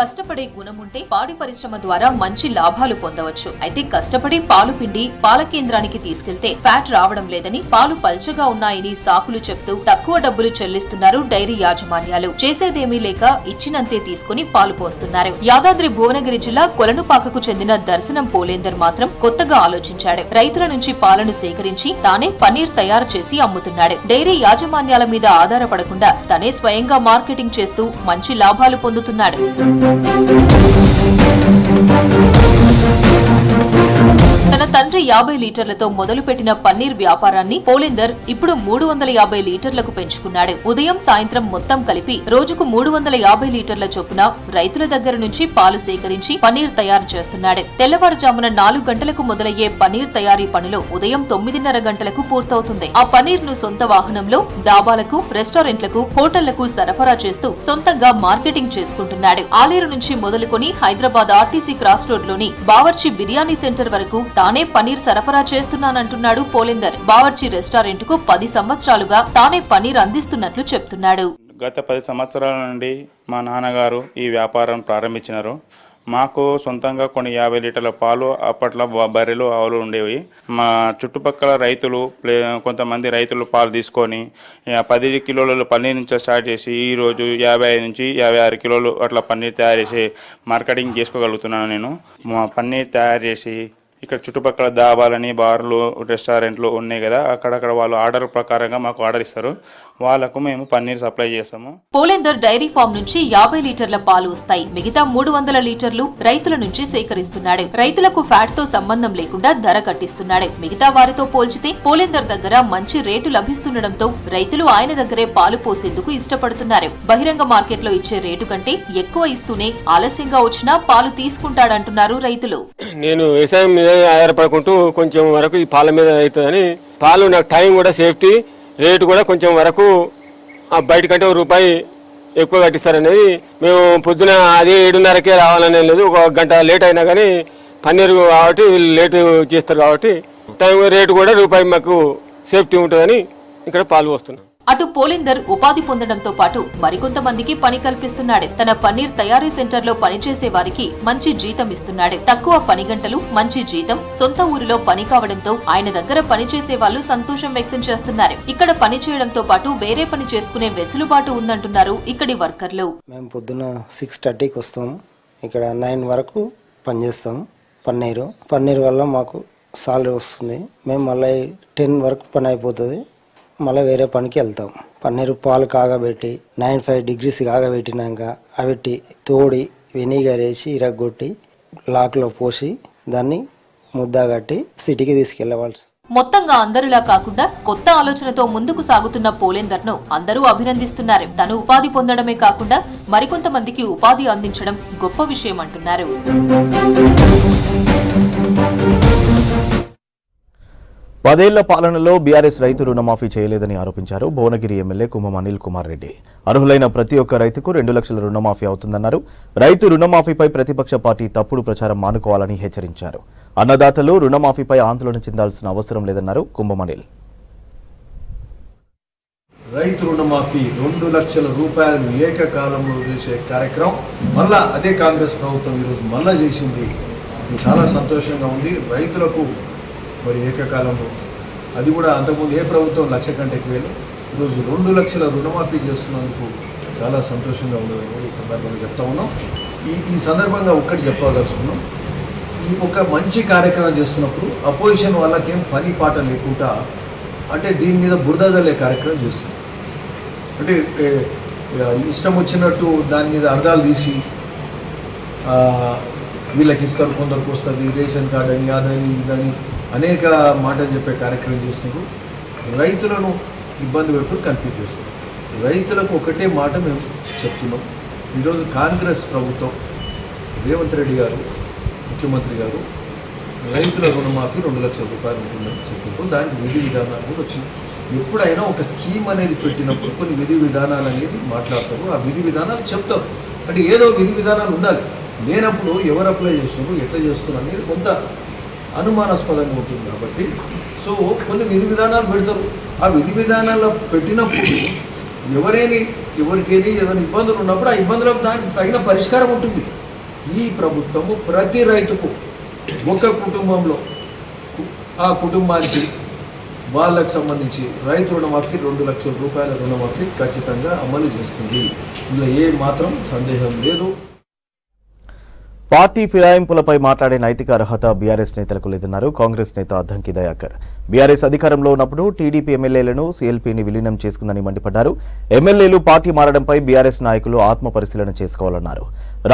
కష్టపడే గుణం ఉంటే పాడి పరిశ్రమ ద్వారా మంచి లాభాలు పొందవచ్చు. అయితే కష్టపడి పాలు పిండి పాల కేంద్రానికి తీసుకెళ్తే ఫ్యాట్ రావడం లేదని, పాలు పల్చగా ఉన్నాయని సాకులు చెప్తూ తక్కువ డబ్బులు చెల్లిస్తున్నారు డైరీ యాజమాన్యాలు. చేసేదేమీ లేక ఇచ్చినంతే తీసుకుని పాలు పోస్తున్నారు. యాదాద్రి భువనగిరి జిల్లా కొలనుపాకకు చెందిన దర్శనం పోలేందర్ మాత్రం కొత్తగా ఆలోచించాడు. రైతుల నుంచి పాలను సేకరించి తానే పన్నీర్ తయారు చేసి అమ్ముతున్నాడు. డైరీ యాజమాన్యాల మీద ఆధారపడకుండా తనే స్వయంగా మార్కెటింగ్ చేస్తూ మంచి లాభాలు పొందుతున్నాడు. తన తండ్రి 50 లీటర్లతో మొదలుపెట్టిన పన్నీర్ వ్యాపారాన్ని పోలిందర్ ఇప్పుడు 350 లీటర్లకు పెంచుకున్నాడు. ఉదయం సాయంత్రం మొత్తం కలిపి రోజుకు 350 లీటర్ల చొప్పున రైతుల దగ్గర నుంచి పాలు సేకరించి పన్నీర్ తయారు చేస్తున్నాడు. తెల్లవారుజామున 4 గంటలకు మొదలయ్యే పన్నీర్ తయారీ పనులు ఉదయం 9:30 గంటలకు పూర్తవుతుంది. ఆ పన్నీర్ ను సొంత వాహనంలో డాబాలకు, రెస్టారెంట్లకు, హోటళ్లకు సరఫరా చేస్తూ సొంతంగా మార్కెటింగ్ చేసుకుంటున్నాడు. ఆలేరు నుంచి మొదలుకొని హైదరాబాద్ ఆర్టీసీ క్రాస్ రోడ్ లోని బావర్చి బిర్యానీ సెంటర్ వరకు తానే పన్నీర్ సరఫరా చేస్తున్నానంటున్నాడు పోలిందర్. బావర్చి రెస్టారెంట్ కు 10 సంవత్సరాలుగా తానే పన్నీర్ అందిస్తున్నట్లు చెప్తున్నాడు. గత 10 సంవత్సరాల నుండి మా నాన్నగారు ఈ వ్యాపారం ప్రారంభించినారు. మాకు సొంతంగా కొన్ని 50 లీటర్ల పాలు అప్పట్లో బర్రెలు, ఆవులు ఉండేవి. మా చుట్టుపక్కల రైతులు కొంతమంది రైతులు పాలు తీసుకొని 10 కిలోల పన్నీర్ నుంచి స్టార్ట్ చేసి ఈరోజు 55 నుంచి 56 కిలోలు అట్లా పన్నీర్ తయారు చేసి మార్కెటింగ్ చేసుకోగలుగుతున్నాను. నేను మా పన్నీర్ తయారు చేసి ఇక్కడ చుట్టుపక్కల దాబాలని, బార్లు, రెస్టారెంట్లు ఉన్నాయి కదా, అక్కడక్కడ వాళ్ళు ఆర్డర్ ప్రకారంగా మాకు ఆర్డర్ ఇస్తారు. వాళ్ళకు మేము పన్నీర్ సప్లై చేస్తాము. పోలేందర్ డైరీ ఫామ్ నుంచి 50 లీటర్ల పాలు వస్తాయి. మిగతా 300 లీటర్లు రైతుల నుంచి సేకరిస్తున్నాడు. రైతులకు ఫ్యాట్ తో సంబంధం లేకుండా ధర కట్టిస్తున్నాడు. మిగతా వారితో పోల్చితే పోలేందర్ దగ్గర మంచి రేటు లభిస్తుండటంతో రైతులు ఆయన దగ్గరే పాలు పోసేందుకు ఇష్టపడుతున్నారు. బహిరంగ మార్కెట్లో ఇచ్చే రేటు కంటే ఎక్కువ ఇస్తూనే ఆలస్యంగా వచ్చినా పాలు తీసుకుంటాడంటున్నారు రైతులు. నేను వ్యవసాయం మీద ఆధారపడుకుంటూ కొంచెం వరకు ఈ పాల మీద అవుతుందని, పాలు నాకు టైం కూడా సేఫ్టీ, రేటు కూడా కొంచెం వరకు బయట కంటే ₹1 ఎక్కువ కట్టిస్తారనేది. మేము పొద్దున అది 7:30కే రావాలనే లేదు, ఒక గంట లేట్ అయినా కానీ పన్నీరు కాబట్టి వీళ్ళు లేటు చేస్తారు కాబట్టి టైం రేటు కూడా ₹1 మాకు సేఫ్టీ ఉంటుందని ఇక్కడ పాలు పోస్తున్నాం. అటు పోలేందర్ ఉపాధి పొందడంతో పాటు మరికొంతమందికి పని కల్పిస్తున్నాడు. తన పన్నీర్ తయారీ సెంటర్లో పనిచేసే వారికి మంచి జీతం ఇస్తున్నాడు. తక్కువ పని గంటలు, మంచి జీతం, సొంత ఊరిలో పని కావడంతో ఆయన దగ్గర పనిచేసే వాళ్ళు సంతోషం వ్యక్తం చేస్తున్నారు. ఇక్కడ పని చేయడంతో పాటు వేరే పని చేసుకునే వెసులుబాటు ఉందంటున్నారు ఇక్కడి వర్కర్లు. మేము పొద్దున 6:30కి వస్తాము, ఇక్కడ 9 వరకు పనిచేస్తాం. పన్నీర్ వల్ల మాకు సాలరీ వస్తుంది. మేము మళ్ళీ 10 వరకు పని అయిపోతుంది, మళ్ళీ వేరే పనికి వెళ్తాం. పన్నీరు పాలు కాగబెట్టి 95 degrees కాగబెట్టినాక అవిటి తోడి వెనిగర్ వేసి ఇరగొట్టి లాక్లో పోసి దాన్ని ముద్ద కట్టి సిటీకి తీసుకెళ్లవలసి. మొత్తంగా అందరిలా కాకుండా కొత్త ఆలోచనతో ముందుకు సాగుతున్న పోలేందర్ ను అందరూ అభినందిస్తున్నారు. తను ఉపాధి పొందడమే కాకుండా మరికొంతమందికి ఉపాధి అందించడం గొప్ప విషయం అంటున్నారు. 10 ఏళ్ల పాలనలో బీఆర్ఎస్ రైతు రుణమాఫీ చేయలేదని ఆరోపించారు భువనగిరి ఎమ్మెల్యే కుమ్మం అనిల్ కుమార్ రెడ్డి. అర్హులైన ప్రతి ఒక్క రైతుకు 2 లక్షల రుణమాఫీ అవుతుందన్నారు. రైతు రుణమాఫీపై ప్రతిపక్ష పార్టీ తప్పుడు ప్రచారం మానుకోవాలని హెచ్చరించారు. అన్నదాతలు రుణమాఫీపై ఆందోళన చెందాల్సిన అవసరం లేదన్నారు కుమ్మం అనిల్. రైతు రుణమాఫీ 2 లక్షల రూపాయలు ఏకకాలంలో చేసే కార్యక్రమం మళ్ళా అదే కాంగ్రెస్ ప్రభుత్వం ఈరోజు మళ్ళా చేసింది. చాలా సంతోషంగా ఉంది. రైతులకు మరి ఏకకాలంలో అది కూడా అంతకుముందు ఏ ప్రభుత్వం 1 లక్ష కంటే ఎక్కువ, ఈరోజు 2 లక్షల రుణమాఫీ చేస్తున్నందుకు చాలా సంతోషంగా ఉన్నదని ఈ సందర్భంగా చెప్తా ఉన్నాం. ఈ సందర్భంగా ఒక్కటి చెప్పదలుచుకున్నాం. ఈ ఒక మంచి కార్యక్రమం చేస్తున్నప్పుడు అపోజిషన్ వాళ్ళకేం పని పాట లేకుండా అంటే దీని మీద బురద జల్లే కార్యక్రమం చేస్తున్నాం. అంటే ఇష్టం వచ్చినట్టు దాని మీద అర్థాలు తీసి వీళ్ళకి ఇస్తారు, కొందరికి వస్తుంది, రేషన్ కార్డు అని, అదని ఇదని అనేక మాటలు చెప్పే కార్యక్రమం చేస్తున్నారు. రైతులను ఇబ్బంది పెడుతూ కన్ఫ్యూజ్ చేస్తున్నారు. రైతులకు ఒకటే మాట మేము చెప్తున్నాం. ఈరోజు కాంగ్రెస్ ప్రభుత్వం రేవంత్ రెడ్డి గారు ముఖ్యమంత్రి గారు రైతుల రుణమాఫీ 2 లక్షల రూపాయలు ఉంటుందని చెప్తున్నారు. దానికి విధి విధానాలు కూడా వచ్చింది. ఎప్పుడైనా ఒక స్కీమ్ అనేది పెట్టినప్పుడు కొన్ని విధి విధానాలు అనేది మాట్లాడతారు, ఆ విధి విధానాలు చెప్తారు. అంటే ఏదో విధి విధానాలు ఉండాలి. లేనప్పుడు ఎవరు అప్లై చేస్తున్నారు, ఎట్లా చేస్తున్నారు అనేది కొంత అనుమానాస్పదంగా ఉంటుంది. కాబట్టి సో కొన్ని విధి విధానాలు పెడతారు. ఆ విధి విధానాలు పెట్టినప్పుడు ఎవరికైనా ఏదైనా ఇబ్బందులు ఉన్నప్పుడు ఆ ఇబ్బందులకు దానికి తగిన పరిష్కారం ఉంటుంది. ఈ ప్రభుత్వము ప్రతి రైతుకు ఒక కుటుంబంలో ఆ కుటుంబానికి వాళ్ళకు సంబంధించి రైతు రుణమాఫీ 2 లక్షల రూపాయల రుణమాఫీ ఖచ్చితంగా అమలు చేస్తుంది. ఇందులో ఏ మాత్రం సందేహం లేదు. పార్టీ ఫిరాయింపులపై మాట్లాడే నైతిక అర్హత బీఆర్ఎస్ నేతలకు లేదన్నారు కాంగ్రెస్ నేత అద్దంకి దయాకర్. బీఆర్ఎస్ అధికారంలో ఉన్నప్పుడు టీడీపీ ఎమ్మెల్యేలను సీఎల్పీని విలీనం చేసుకుందని మండిపడ్డారు. ఎమ్మెల్యేలు పార్టీ మారడంపై బీఆర్ఎస్ నాయకులు ఆత్మ పరిశీలన చేసుకోవాలన్నారు.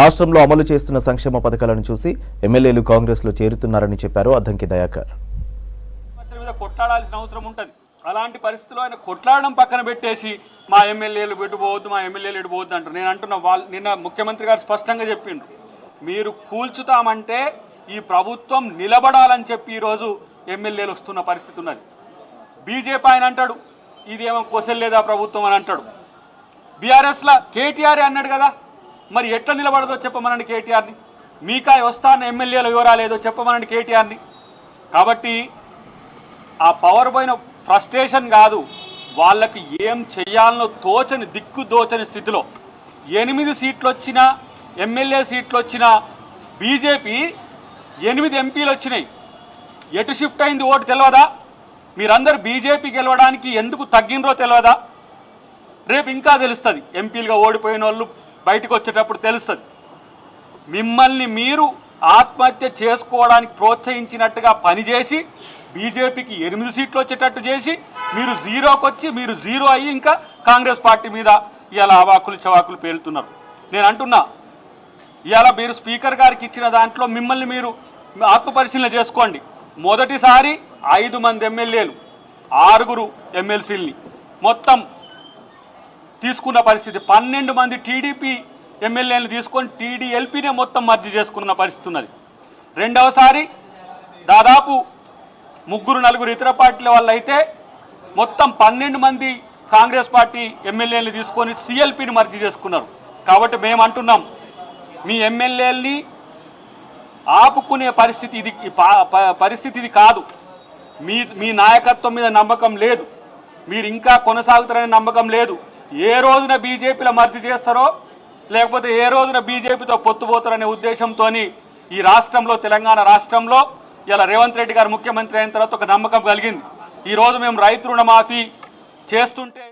రాష్ట్రంలో అమలు చేస్తున్న సంక్షేమ పథకాలను చూసి ఎమ్మెల్యేలు కాంగ్రెస్లో చేరుతున్నారని చెప్పారు అద్దంకి దయాకర్. కొట్లాడాల్సిన అవసరం ఉంటుంది. అలాంటి పరిస్థితుల్లో ఆయన కొట్లాడడం పక్కన పెట్టేసి మా ఎమ్మెల్యేలు పెట్టుకోవద్దు, మా ఎమ్మెల్యేలు ఎటుపోవద్దు అంటారు. నేను అంటున్నా, నిన్న ముఖ్యమంత్రి గారు స్పష్టంగా చెప్పిండ్రు, మీరు కూల్చుతామంటే ఈ ప్రభుత్వం నిలబడాలని చెప్పి ఈరోజు ఎమ్మెల్యేలు వస్తున్న పరిస్థితి ఉన్నది. బీజేపీ ఆయన అంటాడు ఇది ఏమో కొసెల్లేదా ప్రభుత్వం అని అంటాడు. బీఆర్ఎస్లో కేటీఆర్ అన్నాడు కదా, మరి ఎట్లా నిలబడదో చెప్పమనండి కేటీఆర్ని. మీకాయ వస్తాన్న ఎమ్మెల్యేల వివరాలు ఏదో చెప్పమనండి కేటీఆర్ని. కాబట్టి ఆ పవర్ పోయిన ఫ్రస్ట్రేషన్ కాదు, వాళ్ళకి ఏం చెయ్యాలనో తోచని దిక్కు దోచని స్థితిలో 8 సీట్లు వచ్చినా ఎమ్మెల్యే సీట్లు వచ్చిన బీజేపీ 8 ఎంపీలు వచ్చినాయి. ఎటు షిఫ్ట్ అయింది ఓటు తెలియదా? మీరందరూ బీజేపీ గెలవడానికి ఎందుకు తగ్గినరో తెలియదా? రేపు ఇంకా తెలుస్తుంది. ఎంపీలుగా ఓడిపోయిన వాళ్ళు బయటకు వచ్చేటప్పుడు తెలుస్తుంది. మిమ్మల్ని మీరు ఆత్మహత్య చేసుకోవడానికి ప్రోత్సహించినట్టుగా పనిచేసి బీజేపీకి 8 సీట్లు వచ్చేటట్టు చేసి మీరు జీరోకి వచ్చి మీరు జీరో అయ్యి ఇంకా కాంగ్రెస్ పార్టీ మీద ఇలా అవాకులు చవాకులు పేలుతున్నారు. నేను అంటున్నా, ఇవాళ మీరు స్పీకర్ గారికి ఇచ్చిన దాంట్లో మిమ్మల్ని మీరు ఆత్మపరిశీలన చేసుకోండి. మొదటిసారి 5 మంది ఎమ్మెల్యేలు 6 ఎమ్మెల్సీలని మొత్తం తీసుకున్న పరిస్థితి, 12 మంది టీడీపీ ఎమ్మెల్యేలు తీసుకొని టీడీఎల్పీనే మొత్తం మర్జీ చేసుకున్న పరిస్థితి ఉన్నది. రెండవసారి దాదాపు 3-4 ఇతర పార్టీల వాళ్ళు అయితే మొత్తం 12 మంది కాంగ్రెస్ పార్టీ ఎమ్మెల్యేలు తీసుకొని సిఎల్పీని మర్జీ చేసుకున్నారు. కాబట్టి మేము అంటున్నాం, మీ ఎమ్మెల్యేలని ఆపుకునే పరిస్థితి ఇది కాదు. మీ నాయకత్వం మీద నమ్మకం లేదు, మీరు ఇంకా కొనసాగుతారనే నమ్మకం లేదు. ఏ రోజున బీజేపీలో మర్జీ చేస్తారో లేకపోతే ఏ రోజున బీజేపీతో పొత్తుపోతారనే ఉద్దేశంతో ఈ రాష్ట్రంలో, తెలంగాణ రాష్ట్రంలో ఇలా రేవంత్ రెడ్డి గారు ముఖ్యమంత్రి అయిన తర్వాత ఒక నమ్మకం కలిగింది. ఈరోజు మేము రైతు రుణమాఫీ చేస్తుంటే